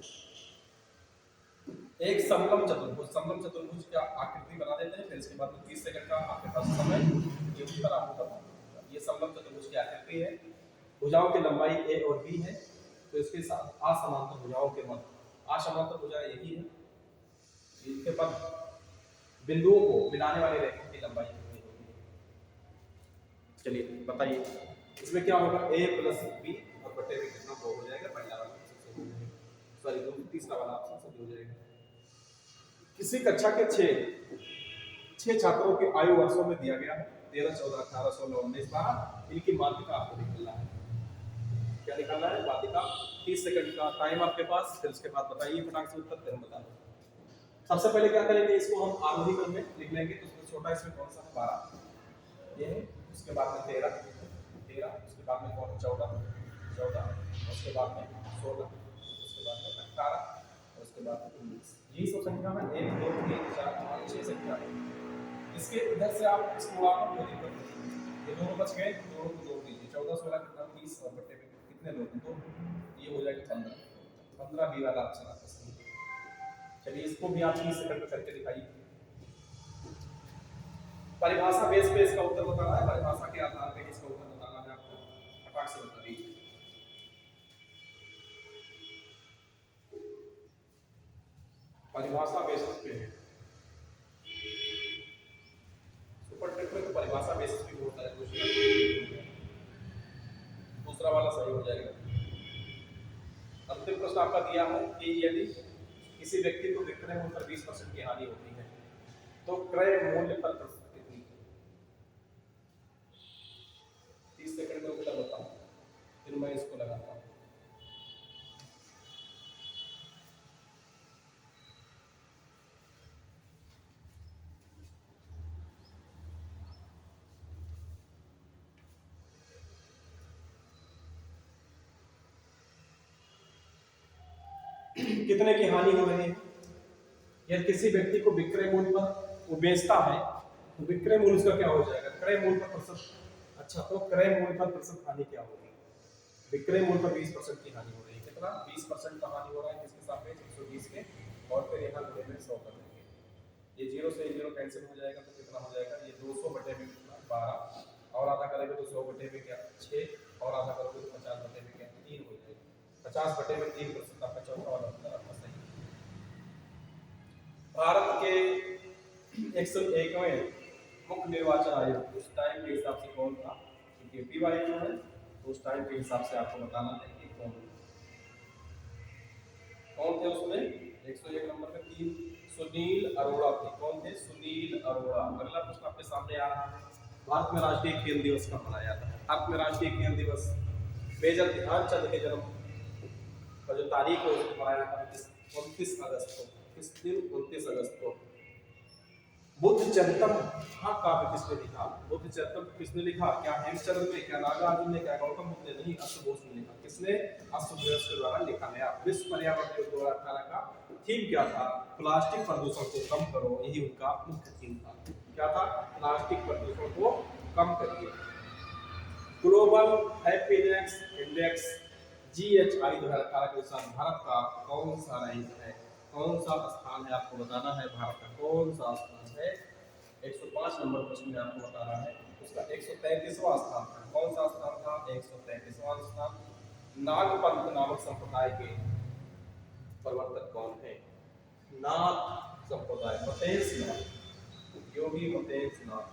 एक समलंब चतुर्भुज का आकृति बना देते हैं, फिर इसके बाद में 30 सेकंड का आपके पास समय, ये उत्तर आपको बताना। ये समलंब चतुर्भुज की आकृति है, भुजाओं की लंबाई a और b है, तो इसके साथ असमांतर भुजाओं के मध्य असमांतर भुजा यही है। इसके बाद बिंदुओं को मिलाने वाले रेखाओं की लंबाई कितनी होगी? चलिए बताइए, इसमें क्या होगा, a प्लस बी और बटे में कितना 2 हो जाएगा, पहला वाला ऑप्शन सही हो जाएगा, सॉरी तीसरा वाला ऑप्शन सही हो जाएगा। किसी कक्षा के 6 छात्रों की आयु वर्षों में दिया गया है, 13, 14, 18, 16, 19, 12। इनकी माध्यिका आपको निकालना है। क्या निकालना है? माध्यिका। 30 सेकंड का टाइम आपके पास, फिर उसके बाद बताइए फटाक से उत्तर, फिर हम बता दो। सबसे पहले क्या करेंगे, इसको हम आरोही क्रम में लिख लेंगे। तो उसमें छोटा इसमें कौन सा है? 12 ये है। उसके बाद में 13, उसके बाद में कौन? 14, उसके बाद में 16, उसके बाद में 18 और उसके बाद में 19। यही सब संख्या है, 1, 2, 3, 4, 5, 6 संख्या है। इसके इधर से आप इसको आप ये दोनों बच गए, दोनों को जोड़ दीजिए। 14, 16 कितना? 30 और बटे में कितने लोग? 2। ये हो जाएगा 15 बी वाला ऑप्शन आपका सही है। चलिए इसको भी आप 30 सेकंड में करके दिखाइए। परिभाषा बेस पे इसका उत्तर बताना है, परिभाषा के आधार पे इसका उत्तर बताना है आपको। फटाक से बता दीजिए। परिभाषा बेसिस पे है, सुपर टेट में तो परिभाषा बेसिस पे होता है क्वेश्चन। दूसरा वाला सही हो जाएगा। अंतिम प्रश्न आपका दिया है कि यदि किसी व्यक्ति को विक्रय मूल्य पर 20% की हानि होती है तो क्रय मूल्य पर कितनी? 30 सेकंड में उत्तर बताओ, फिर मैं इसको लगाता हूँ। कितने की हानि हो रही है? यदि किसी व्यक्ति को विक्रय मूल्य पर वो बेचता है तो विक्रय मूल्य उसका क्या हो जाएगा? क्रय मूल्य पर प्रतिशत। अच्छा, तो क्रय मूल्य पर प्रतिशत हानि क्या होगी? विक्रय मूल्य पर 20% की हानि हो रही है। कितना? 20% का हानि हो रहा है। किसके सापेक्ष? 120 के। और फिर यहाँ गुणे में 100 कर देंगे। ये 0 से 0 कैंसिल हो जाएगा तो कितना हो जाएगा? ये 200 बटे में 12 और आधा करेंगे तो 100 बटे में क्या? 6 और आधा करोगे तो 50 बटे में क्या? 3 हो जाएगा। 50 बटे में 3% आपका चौथा वाला उत्तर आपका सही है। भारत के 101वें मुख्य निर्वाचन आयोग उस टाइम के हिसाब से कौन था? क्योंकि पीवाई जो है तो उस टाइम के हिसाब से आपको बताना है कि कौन थे उसमें। 101 नंबर पे 3 सुनील अरोड़ा थे। कौन थे? सुनील अरोड़ा। अगला प्रश्न आपके सामने आ रहा है, भारत में राष्ट्रीय खेल दिवस कब मनाया जाता है? भारत में राष्ट्रीय खेल दिवस मेजर ध्यानचंद के जन्म का जो तारीख है उसको मनाया जाता है 29 अगस्त को। किस दिन? 29 अगस्त को। बुद्ध चरितम हाँ काव्य किसने लिखा? बुद्ध चरितम किसने लिखा? क्या हेमचंद्र ने, क्या नागार्जुन ने, क्या गौतम बुद्ध ने? नहीं, अश्वघोष ने लिखा। किसने? अश्वघोष के द्वारा लिखा गया। विश्व पर्यावरण दिवस 2018 का थीम क्या था? प्लास्टिक प्रदूषण को कम करो, यही उनका मुख्य थीम था। क्या था? प्लास्टिक प्रदूषण को कम करिए। ग्लोबल हैप्पीनेस इंडेक्स GHI 2018 के अनुसार भारत का कौन सा रैंक है? कौन सा स्थान है? आपको बताना है भारत का कौन सा स्थान है। 105 नंबर प्रश्न में आपको बता रहा है उसका 133वां स्थान था। कौन सा स्थान था? 133वां स्थान। नागपंथ नामक संप्रदाय के प्रवर्तक कौन है? नाथ संप्रदाय, मतेश नाथ, योगी मतेश नाथ।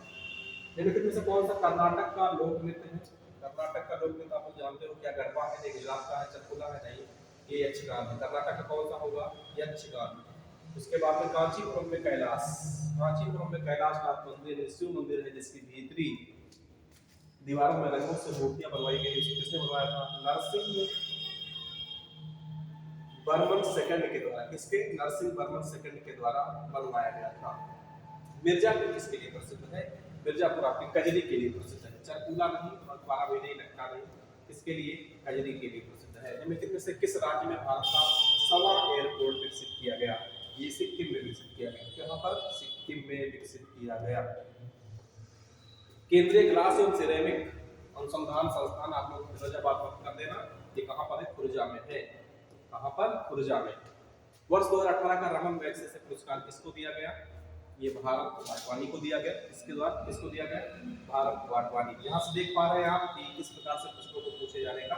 निम्नलिखित में से कौन सा कर्नाटक का लोक नृत्य है? कर्नाटक का लोक नृत्य आप जानते हो क्या? गरबा है, नहीं गुजरात का है, चकुला है, नहीं ये यक्षगान है। कर्नाटक का कौन सा होगा? यक्षगान। उसके बाद में कांचीपुरम में कैलाश, कांचीपुरम में कैलाशनाथ मंदिर है, शिव मंदिर है जिसकी भीतरी दीवारों में रंगों से मूर्तियां बनवाई गई। किसने बनवाया था? नरसिंह वर्मन सेकंड के द्वारा। किसके? नरसिंह वर्मन सेकंड के द्वारा बनवाया गया था। मिर्जापुर किसके लिए प्रसिद्ध है? मिर्जापुर आपकी कजरी के लिए प्रसिद्ध है। चरकुला नहीं और द्वारा भी नहीं, लगता नहीं, किसके लिए? कजरी के लिए प्रसिद्ध है। निम्नलिखित में से किस राज्य में भारत का सवा एयरपोर्ट विकसित किया गया? ये सिक्किम में विकसित किया गया। यहाँ पर सिक्किम में विकसित किया गया। केंद्रीय ग्लास एवं सिरेमिक अनुसंधान संस्थान आप लोग फिरोजाबाद में कर देना। ये कहाँ पर है? खुर्जा में है। कहाँ पर? खुर्जा में। वर्ष 2018 का रमन मैग्सेसे पुरस्कार किसको दिया गया? ये भारत वाटवानी को दिया गया। इसके द्वारा किसको दिया गया? भारत वाटवानी। यहाँ से देख पा रहे हैं आप कि किस प्रकार से प्रश्नों को पूछे जाने का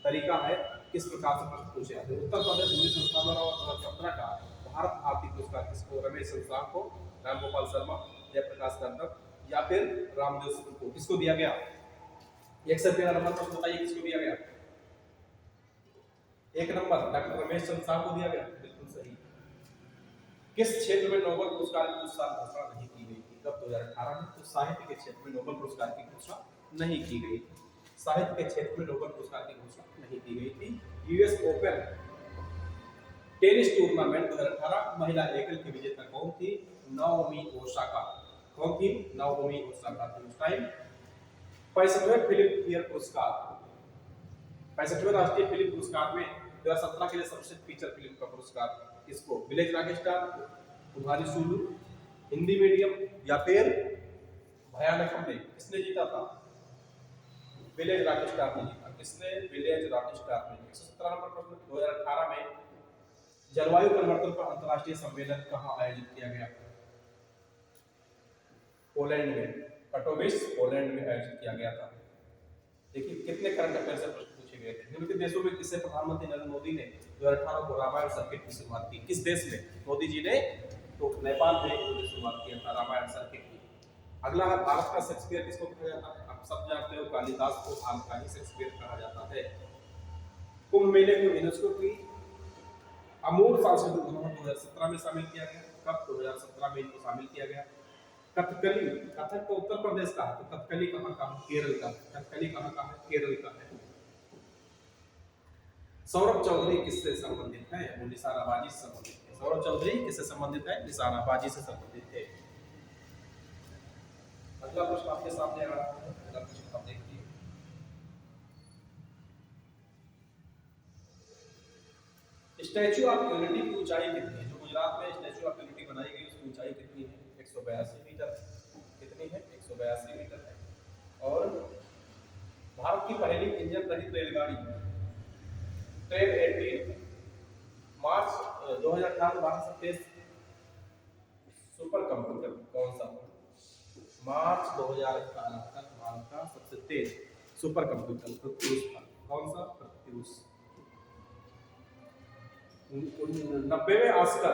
तरीका है। किस प्रकार से प्रश्न पूछे जाते हैं। उत्तर प्रदेश हिंदी संस्थान द्वारा 2017 का भारत भारती पुरस्कार किसको, रमेश संस्थान को, रामगोपाल शर्मा, जयप्रकाश नंदन या फिर रामदेव शुक्ल को किसको दिया गया? 113 नंबर प्रश्न बताइए किसको दिया गया? 1 नंबर डॉक्टर रमेश चंद्र साहू को दिया गया, बिल्कुल सही। किस क्षेत्र में नोबेल पुरस्कार की उस साल घोषणा नहीं की गई थी? कब? 2018 में। तो साहित्य के क्षेत्र में नोबेल पुरस्कार की घोषणा नहीं की गई थी। साहित्य के क्षेत्र में नोबेल पुरस्कार की घोषणा नहीं की गई थी। यूएस ओपन टेनिस टूर्नामेंट 2018 महिला एकल की विजेता कौन थी? Naomi Osaka. कौन थी? नाओमी ओसाका थी उस टाइम। 65वें फिल्म फेयर पुरस्कार, 65वें राष्ट्रीय फिल्म पुरस्कार में 2017 के लिए सर्वश्रेष्ठ फीचर फिल्म का पुरस्कार किसको? विलेज रॉकस्टार, तुम्हारी सुलू, हिंदी मीडियम या फिर भयानक हमले, किसने जीता था? विलेज रॉकस्टार ने जीता। किसने? विलेज रॉकस्टार ने। 117 नंबर प्रश्न, 2018 में जलवायु परिवर्तन पर अंतर्राष्ट्रीय सम्मेलन कहां आयोजित किया गया? पोलैंड में, कटोविस, पोलैंड में आयोजित किया गया था। देखिए कितने करंट अफेयर से प्रश्न पूछे गए थे। निम्नलिखित देशों में किससे प्रधानमंत्री नरेंद्र मोदी ने 2018 को रामायण सर्किट की शुरुआत की? किस देश में मोदी जी ने? तो नेपाल में इन्होंने शुरुआत किया था रामायण सर्किट की। अगला है भारत का शेक्सपियर किसको कहा जाता है? आप सब जानते हो कालिदास को भारत का ही शेक्सपियर कहा जाता है। कुंभ मेले को यूनेस्को की अमूल सांस्कृतिक धरोहर 2017 में शामिल किया गया। कब? 2017 में इनको शामिल किया गया। कथकली, कथक तो उत्तर प्रदेश का है, तो कथकली कहाँ का है? केरल का। कथकली कहाँ का है? केरल का है। सौरभ चौधरी किससे संबंधित है? वो निशानाबाजी से संबंधित है। सौरभ चौधरी किससे संबंधित है? निशानाबाजी से संबंधित है। अगला प्रश्न आपके सामने आ रहा है, अगला प्रश्न आप देखिए। स्टैच्यू ऑफ यूनिटी की ऊंचाई कितनी है? जो गुजरात में स्टैच्यू ऑफ यूनिटी बनाई गई उसकी ऊंचाई कितनी है? 182 मीटर। कितनी है? 182 मीटर है। और भारत की पहली इंजन रहित रेलगाड़ी ट्रेन 18 मार्च 2018 में भारत से तेज सुपर कंप्यूटर कौन सा? मार्च 2018 तक भारत का सबसे तेज सुपर कंप्यूटर प्रत्यूष था। कौन सा? प्रत्यूष। 90वें ऑस्कर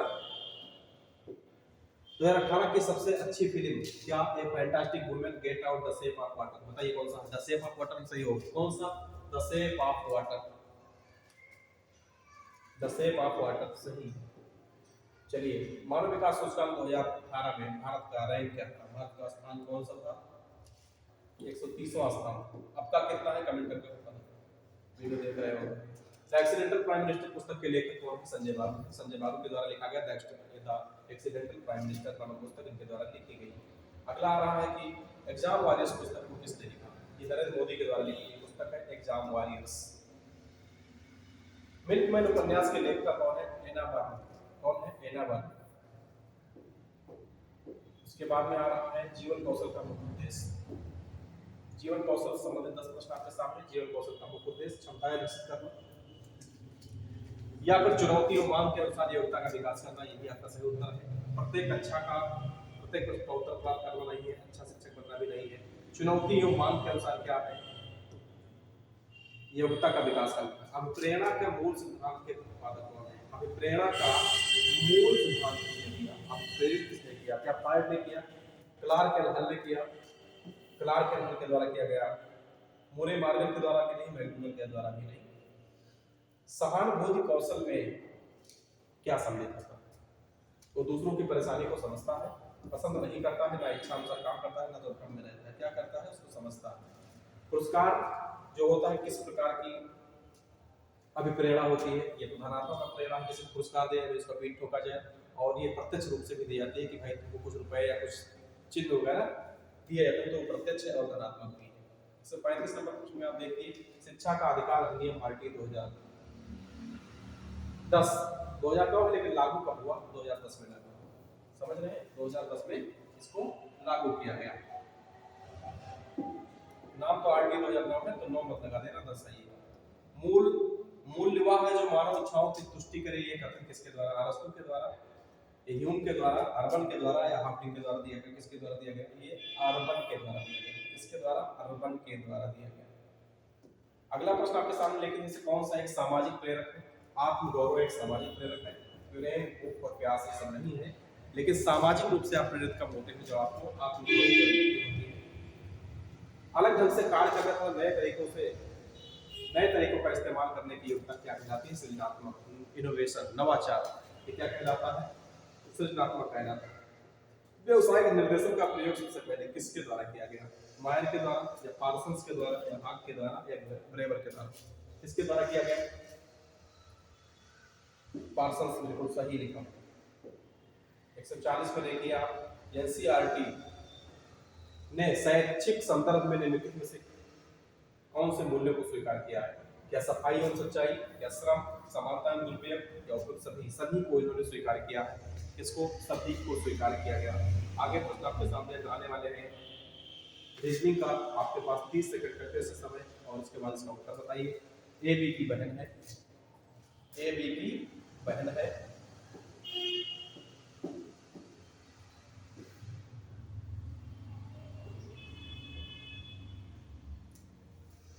2018 की सबसे अच्छी फिल्म क्या? ए fantastic women, get out, the shape of water. बताइए कौन सा? द शेप ऑफ वाटर सही होगा। कौन सा? The shape of water. The shape of water सही। चलिए, मानव विकास सूचकांक 2018 में भारत का रैंक क्या था? भारत का स्थान कौन सा था? 130वां स्थान। आपका कितना है? कमेंट करके बताना। वीडियो देख रहे हो। द एक्सीडेंटल प्राइम मिनिस्टर पुस्तक के लेखक कौन है? संजय बाबू। संजय बाबू के द्वारा लिखा गया द एक्सीडेंटल प्राइम मिनिस्टर नामक पुस्तक इनके द्वारा लिखी गई। अगला आ रहा है कि एग्जाम वॉरियर्स पुस्तक को किसने लिखा? ये नरेंद्र मोदी के द्वारा लिखी गई पुस्तक है एग्जाम वॉरियर्स। मिल्कमैन उपन्यास के लेखक कौन है? एना बर्न। कौन है? एना बर्न। उसके बाद में आ रहा है जीवन कौशल का मुख्य उद्देश्य। जीवन कौशल संबंधित 10 प्रश्न आपके सामने। जीवन कौशल का मुख्य उद्देश्य क्षमताएं विकसित करना या फिर चुनौती और मांग के अनुसार योग्यता का विकास करना, ये भी आपका सही उत्तर है। प्रत्येक प्रश्न का उत्तर प्राप्त करना नहीं है, अच्छा शिक्षक बनना भी नहीं है। चुनौती और मांग के अनुसार क्या है? योग्यता का विकास करना। अभिप्रेरणा का मूल सिद्धांत के प्रतिपादक कौन है? अभिप्रेरणा का मूल सिद्धांत किसने दिया? अभिप्रेरित किसने किया? क्या फ्रायड ने किया? क्लार्क एंड हल ने किया? क्लार्क एंड हल के द्वारा किया गया। मुरे मार्विन के द्वारा भी नहीं, मैकडोनल के द्वारा भी नहीं। सहानुभूति कौशल में क्या सम्मिलित है? वो दूसरों की परेशानी को समझता है, पसंद नहीं करता है, ना इच्छा अनुसार काम करता है, ना तो भ्रम में रहता है। क्या करता है? उसको समझता है। पुरस्कार जो होता है किस प्रकार की अभिप्रेरणा होती है? ये तो धनात्मक अभिप्रेरणा, किसी को पुरस्कार दे तो इसका पीठ ठोका जाए, और ये प्रत्यक्ष रूप से भी दी जाती है कि भाई तुमको कुछ रुपए या कुछ चिन्ह वगैरह दिया जाता है, तो प्रत्यक्ष है और धनात्मक भी है। 135 नंबर प्रश्न में आप देखिए, शिक्षा का अधिकार अधिनियम आरटी 2010 2009 में, लेकिन लागू कब हुआ? 2010 में लागू। समझ रहे हैं? 2010 में इसको लागू किया गया। नाम तो आरटी 2009 में, तो 9 मत लगा देना, 10 सही है। मूल विवाह है जो मानव इच्छाओं की तुष्टि करे, ये कथन किसके द्वारा? अरस्तु के द्वारा, ह्यूम के द्वारा, अर्बन के द्वारा या हाफकिन के द्वारा दिया गया? किसके द्वारा दिया गया? ये अर्बन के द्वारा दिया गया। किसके द्वारा? अर्बन के द्वारा दिया गया। अगला प्रश्न आपके सामने लेकिन जैसे कौन सा एक सामाजिक प्रेरक है? आत्मगौरव एक सामाजिक प्रेरक है। प्रेम, भूख और प्यास ये सब नहीं है, लेकिन सामाजिक रूप से आप प्रेरित कब होते हैं? जो आपको आत्मगौरव की अनुभूति होती है। अलग ढंग से कार्य करना था, नए तरीकों का इस्तेमाल करने की योग्यता क्या कहलाती है? सृजनात्मक, इनोवेशन, नवाचार। ये क्या कहलाता है? सृजनात्मक कहलाता है। व्यवसायिक निर्देशन का प्रयोग सबसे पहले किसके द्वारा किया गया? मायर के द्वारा या पार्सन्स के द्वारा या हाग के द्वारा या ब्रेवर के द्वारा? किसके द्वारा किया गया? पार्सन्स, बिल्कुल सही लिखा। 140 में देखिए आप, एनसीईआरटी ने शैक्षिक संदर्भ में निम्नलिखित में से कौन से मूल्यों को स्वीकार किया है? क्या सफाई और सच्चाई, क्या श्रम, समानता एवं दुरुपयोग, या उपयुक्त सभी? सभी को इन्होंने स्वीकार किया है। इसको सभी को स्वीकार किया गया। आगे प्रश्न आपके सामने आने वाले हैं रीजनिंग का। आपके पास 30 सेकंड का टेस्ट समय और उसके बाद इसका उत्तर बताइए। ए बी की बहन है, ए बी की बहन है।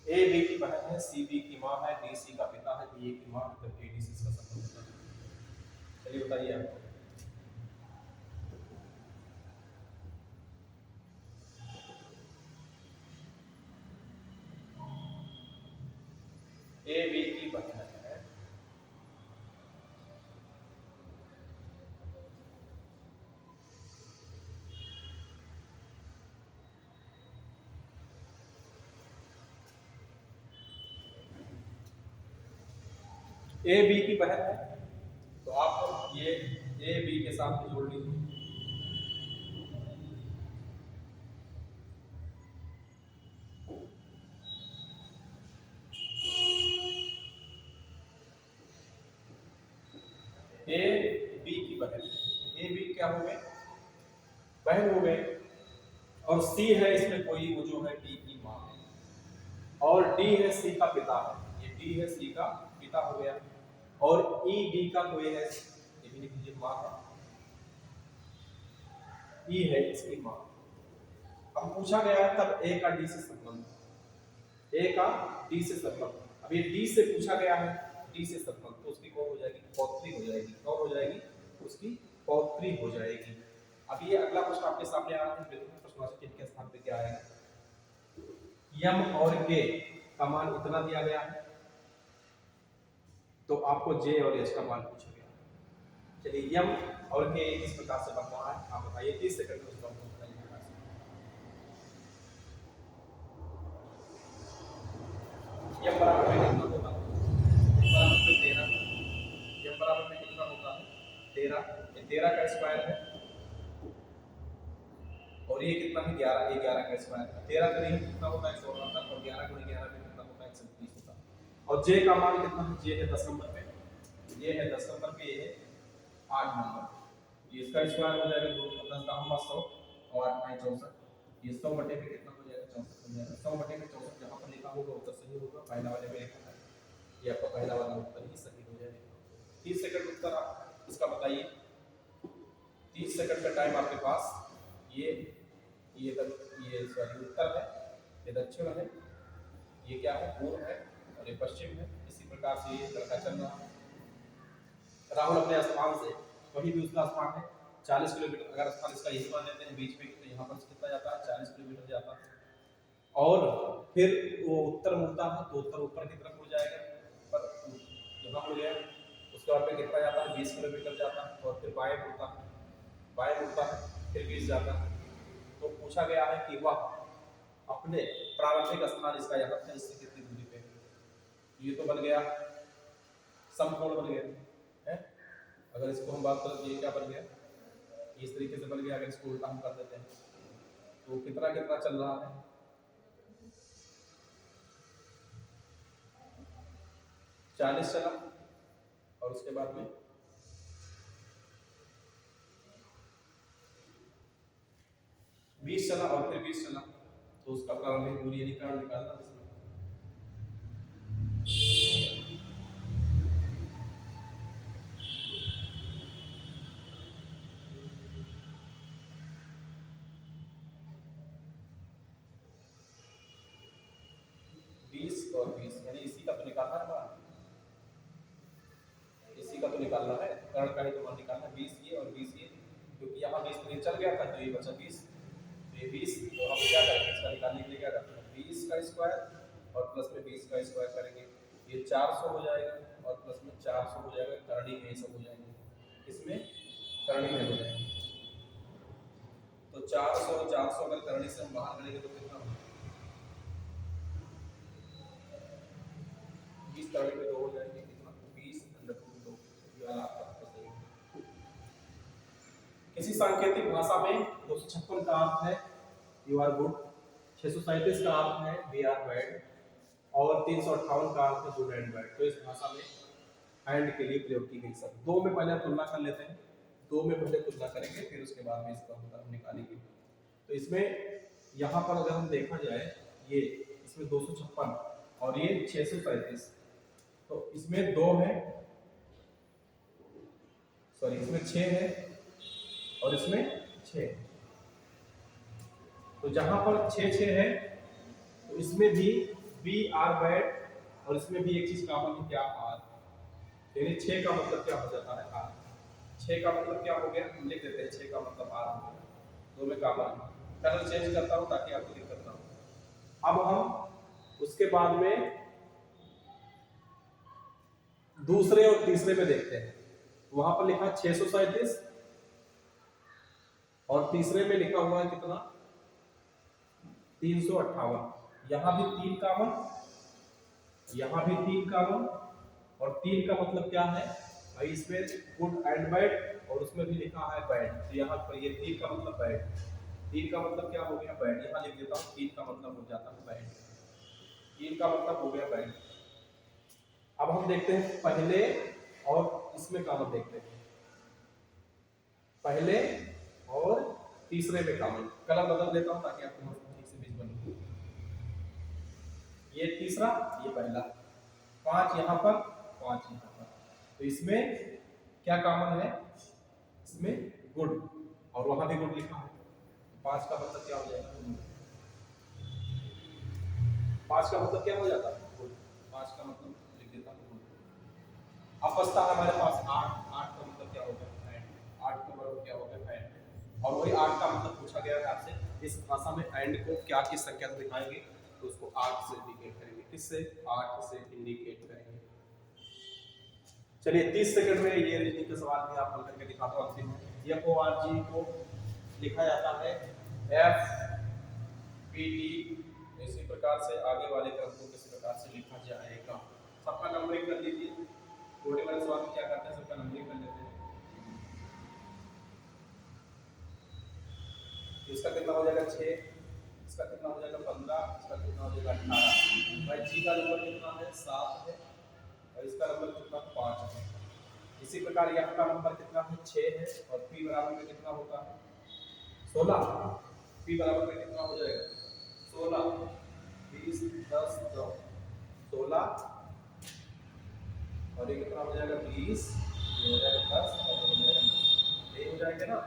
ए बी की बहन है, सी बी की माँ है, डी सी का पिता है, ए की माँ, तो ए डी सी इसका संबंध होता है। चलिए बताइए आपको। ए बी की बहन है, ए बी की बहन है, तो आप ये ए बी के साथ जोड़ लीजिए। ए बी की बहन, ए बी क्या हो गए? बहन हो गए। और सी है, इसमें कोई वो जो है डी की माँ है, और डी है सी का पिता है। ये डी है सी का पिता हो गया। और ई डी का कोई है, ये भी लिख लीजिए, माँ है। ई है इसकी माँ। अब पूछा गया है तब ए का डी से संबंध, ए का डी से संबंध। अब ये डी से पूछा गया है, डी से संबंध, तो उसकी कौन हो जाएगी? पौत्री हो जाएगी। कौन हो जाएगी? उसकी पौत्री हो जाएगी। अब ये अगला प्रश्न आपके सामने आ रहा है, प्रश्नवाची चिन्ह के स्थान पे क्या आएगा? यम और के का मान इतना दिया गया है, तो आपको जे और एच का मान पूछा गया है। चलिए यम और के किस प्रकार से बन रहा है आप बताइए। 30 सेकंड में उसका उत्तर बताइए। यम बराबर में कितना होता है? बराबर में 13। यम बराबर में कितना होता है? 13। ये 13 का स्क्वायर है, और ये कितना है? 11। ये 11 का स्क्वायर है। 13 का नहीं कितना होता है? 169। और 11 गुणे 11 में कितना होता है? 130 होता है। और जे का मान कितना है? जे है 10 नंबर पे, ये है 10 नंबर पे, ये है 8 नंबर। ये इसका स्क्वायर हो जाएगा 2 10 10 100 और 8 9 64। ये 100 बटे पे कितना हो जाएगा? 64 हो जाएगा। 100 बटे में 64 जहां पर लिखा होगा उत्तर सही होगा। पहला वाले में लिखा है, ये आपका पहला वाला उत्तर ही सही हो जाएगा। 30 सेकंड उत्तर आप इसका बताइए। 30 सेकंड का टाइम आपके पास। ये सॉरी उत्तर है, ये दक्षिण है, ये क्या है? पूर्व है, और ये पश्चिम है। इसी प्रकार से ये लड़का चल रहा है। राहुल अपने स्थान से, वही भी उसका स्थान है, 40 किलोमीटर। अगर स्थान इसका यही मान लेते हैं बीच में, तो यहाँ पर कितना जाता है? 40 किलोमीटर जाता है। और फिर वो उत्तर मुड़ता है, तो उत्तर ऊपर की तरफ हो जाएगा, पर यहाँ हो गया। उसके बाद में कितना जाता है? 20 किलोमीटर जाता है। और फिर बाएं मुड़ता है, बाएं मुड़ता है, फिर 20 जाता है। तो पूछा गया है कि वह अपने प्रारंभिक स्थान इसका यहाँ था, इससे कितनी दूरी पे? ये तो बन गया समकोण बन गया है। अगर इसको हम बात करें तो ये क्या बन गया? इस तरीके से बन गया। अगर इसको उल्टा हम कर देते हैं तो कितना कितना चल रहा है? 40 चला, और उसके बाद में 20 चला, और फिर 20 चला। तो उसका प्रारंभिक दूरी यदि कारण निकालना 20 और 20 यानी इसी का तो निकालना है मान, इसी का तो निकालना है, कर्ण का ही तो मान निकालना है, 20 ये और 20 ये, क्योंकि यहाँ 20 तो ये चल गया था तो ये बचा 20, तो ये 20, तो हम क्या करेंगे इसका निकालने के लिए क्या करते हैं 20 का स्क्वायर और प्लस में 20 का स्क्वायर करेंगे, ये 400 हो जाएगा और प्लस में 400 हो जाएगा, करणी में ये सब हो जाएंगे, इसमें करणी में हो जाएंगे, तो 400 400 अगर करणी से हम बाहर करेंगे तो कितना होगा, 20 करणी में 2 हो जाएंगे, कितना 20 अंडर रूट 2, ये वाला आपका सही है। किसी सांकेतिक भाषा में 256 का अर्थ है यू आर गुड, 637 का अर्थ है वी आर बैड और 358 का अर्थ है गुड एंड बैड। तो इस भाषा में एंड के लिए प्रयोग की गई सब। दो में पहले तुलना कर लेते हैं, दो में पहले तुलना करेंगे फिर उसके बाद में इसका उत्तर निकालेंगे। तो इसमें यहाँ पर अगर हम देखा जाए ये इसमें 256 और ये 637, तो इसमें 2 है, सॉरी इसमें 6 है और इसमें 6, तो जहां पर 6 है तो इसमें भी बी आर बैड और इसमें भी एक चीज कॉमन है क्या आर, यानी 6 का मतलब क्या हो जाता है आर, 6 का मतलब क्या हो गया हम लिख देते हैं 6 का मतलब आर हो गया, दो में कॉमन है, कलर चेंज करता हूं ताकि आपको दिक्कत ना हो। अब हम उसके बाद में दूसरे और तीसरे में देखते हैं, वहां पर लिखा 637 और तीसरे में लिखा हुआ है कितना 358, यहां भी 3 कॉमन, यहां भी 3 कॉमन और 3 का मतलब क्या है भाई इसमें गुड एंड बैड और उसमें भी लिखा है बैड, तो यहाँ पर ये 3 का मतलब बैड, 3 का मतलब क्या हो गया बैड, यहाँ लिख देता हूँ 3 का मतलब हो जाता है बैड, 3 का मतलब हो गया बैड। अब हम देखते हैं पहले और इसमें कॉमन देखते हैं, पहले और तीसरे में कॉमन, कलर बदल देता हूं ताकि आपको ठीक से बीच बने, ये तीसरा ये पहला, 5 यहाँ पर 5 यहाँ पर, तो इसमें क्या कॉमन है इसमें गुड और वहां भी गुड लिखा है, 5 का मतलब क्या हो जाएगा 5 का मतलब क्या हो जाता है गुड, 5 का मतलब लिख देता हूं गुड। अब बचता है हमारे पास 8, 8 का मतलब क्या होगा एंड, 8 का मतलब क्या होगा एंड, और वही 8 का मतलब पूछा गया है आपसे इस भाषा में एंड को क्या किस संख्या से दिखाएंगे, तो उसको 8 से इंडिकेट करेंगे, किससे 8 से इंडिकेट करेंगे। चलिए 30 सेकंड में ये रीजनिंग के सवाल भी आप हल करके दिखाता हूं आपसे। FORG को लिखा जाता है FPT, इसी प्रकार से आगे वाले क्रम को किसी प्रकार से लिखा जाएगा। सबका नंबरिंग कर लीजिए, छोटे वाले सवाल में क्या करते हैं सबका नंबरिंग कर लेते हैं। इसका कितना हो जाएगा 6, इसका कितना हो जाएगा 15, इसका कितना हो जाएगा 18, भाई जी का नंबर कितना है 7 है और इसका नंबर कितना 5 है। इसी प्रकार यहाँ का नंबर कितना है 6 है और p बराबर में कितना होता है 16, p बराबर में कितना हो जाएगा 16, 20 10 9 16 और ये कितना हो जाएगा 20, ये हो जाएगा 10 और ये हो जाएगा 9, ये हो जाएगा ना,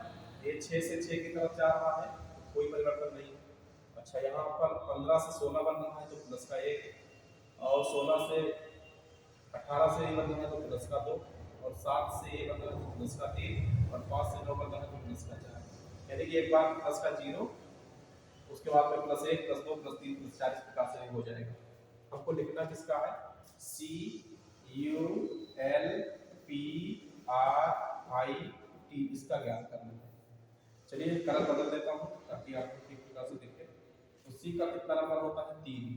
ये 6 से 6 की तरफ जा रहा है कोई परिवर्तन नहीं है। अच्छा यहाँ पर 15 से 16 बन रहा है तो प्लस का 1 और 16 से 18 से ये बन रहा है तो प्लस का 2 और 7 से ये बन रहा है तो प्लस का 3 और 5 से 9 बन रहा है तो प्लस का 4, यानी कि एक बार प्लस का 0 उसके बाद में प्लस 1 प्लस 2 प्लस 3 प्लस 4 इस प्रकार से हो जाएगा। हमको लिखना किसका है CULPRIT, इसका ज्ञान करना है। चलिए कलर बदल देता हूँ ताकि आपको ठीक प्रकार से दिखे। तो C का कितना नंबर होता है 3,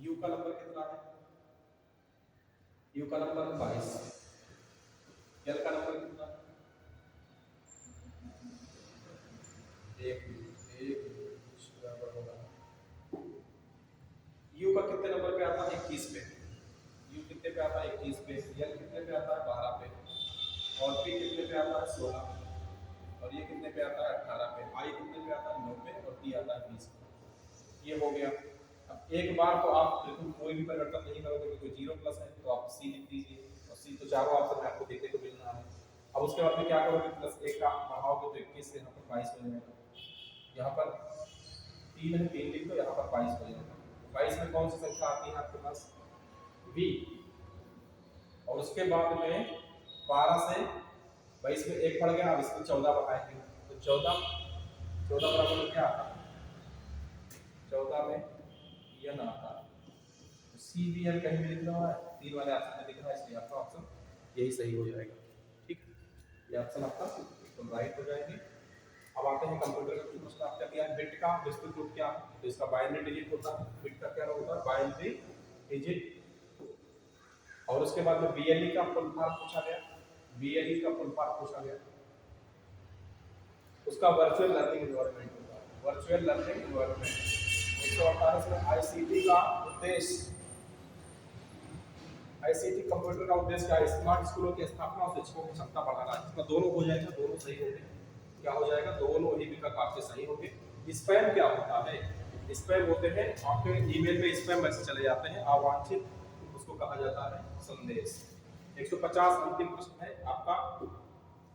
U का नंबर कितना है U का नंबर 22, L का नंबर कितना है 1 बराबर होगा, U का कितने नंबर पे आता है 21 पे, U कितने पे आता है 21 पे, L कितने पे आता है 12 पे और P कितने पे आता है 16 और ये कितने पे आता है 18 पे, I कितने पे आता है 9 पे और T आता है 20 पे। ये हो गया। अब एक बार तो आप बिल्कुल कोई भी परिवर्तन नहीं करोगे क्योंकि 0 प्लस है तो आप C लिख दीजिए और C तो चारों ऑप्शन में आपको देखने को मिल रहा है। अब उसके बाद में क्या करोगे प्लस 1 का बढ़ाओगे तो 21 से यहाँ पर 22 हो जाएगा, यहाँ पर 3 है 3 लिख दो यहाँ पर 22 हो जाएगा, 22 में कौन सी संख्या आती है आपके पास? v। और उसके बाद में 12 से 22 में 1 पड़ गया, अब इसमें 14 बढ़ाएंगे तो 14 बराबर में क्या आता है? 14 में n आता है। सी वी एन कहीं भी लिख रहा है, 3 वाले ऑप्शन में लिख रहा है, इसलिए आपका ऑप्शन यही सही हो जाएगा। ठीक, ये ऑप्शन आपका एकदम राइट हो जाएंगे। अब आते हैं कंप्यूटर का प्रश्न आपका दिया है बिट का विस्तृत रूप क्या है? तो इसका बाइनरी डिजिट होता है। बिट का क्या होता है? Binary digit. और उसके बाद में बीएलई का फुल फॉर्म पूछा गया, बीएलई का फुल फॉर्म पूछा गया, उसका वर्चुअल लर्निंग एनवायरनमेंट होता है, वर्चुअल लर्निंग एनवायरनमेंट। 148 में आईसीटी का उद्देश्य, आईसीटी कंप्यूटर का उद्देश्य क्या है? स्मार्ट स्कूलों की स्थापना और शिक्षकों की क्षमता बढ़ाना है। इसका दोनों हो जाएगा, दोनों सही होंगे। क्या हो जाएगा? दोनों ही विकल्प आपके सही होंगे। स्पैम क्या होता है? स्पैम होते हैं आपके ईमेल में स्पैम मैसेज चले जाते हैं अवांछित, उसको कहा जाता है संदेश। 150 अंतिम प्रश्न है आपका,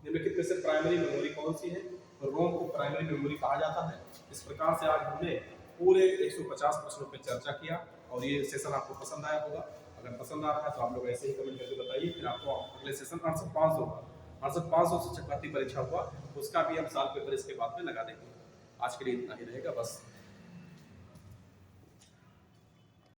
निम्नलिखित में से प्राइमरी मेमोरी कौन सी है? तो रोम को प्राइमरी मेमोरी कहा जाता है। इस प्रकार से आज हमने पूरे 150 प्रश्नों पर चर्चा किया और ये सेशन आपको पसंद आया होगा। अगर पसंद आ रहा है तो आप लोग ऐसे ही कमेंट करके बताइए, फिर आपको अगले सेशन 800-500 होगा, 800-500 शिक्षक भर्ती परीक्षा हुआ, उसका भी हम साल पेपर इसके बाद में लगा देंगे। आज के लिए इतना ही रहेगा बस।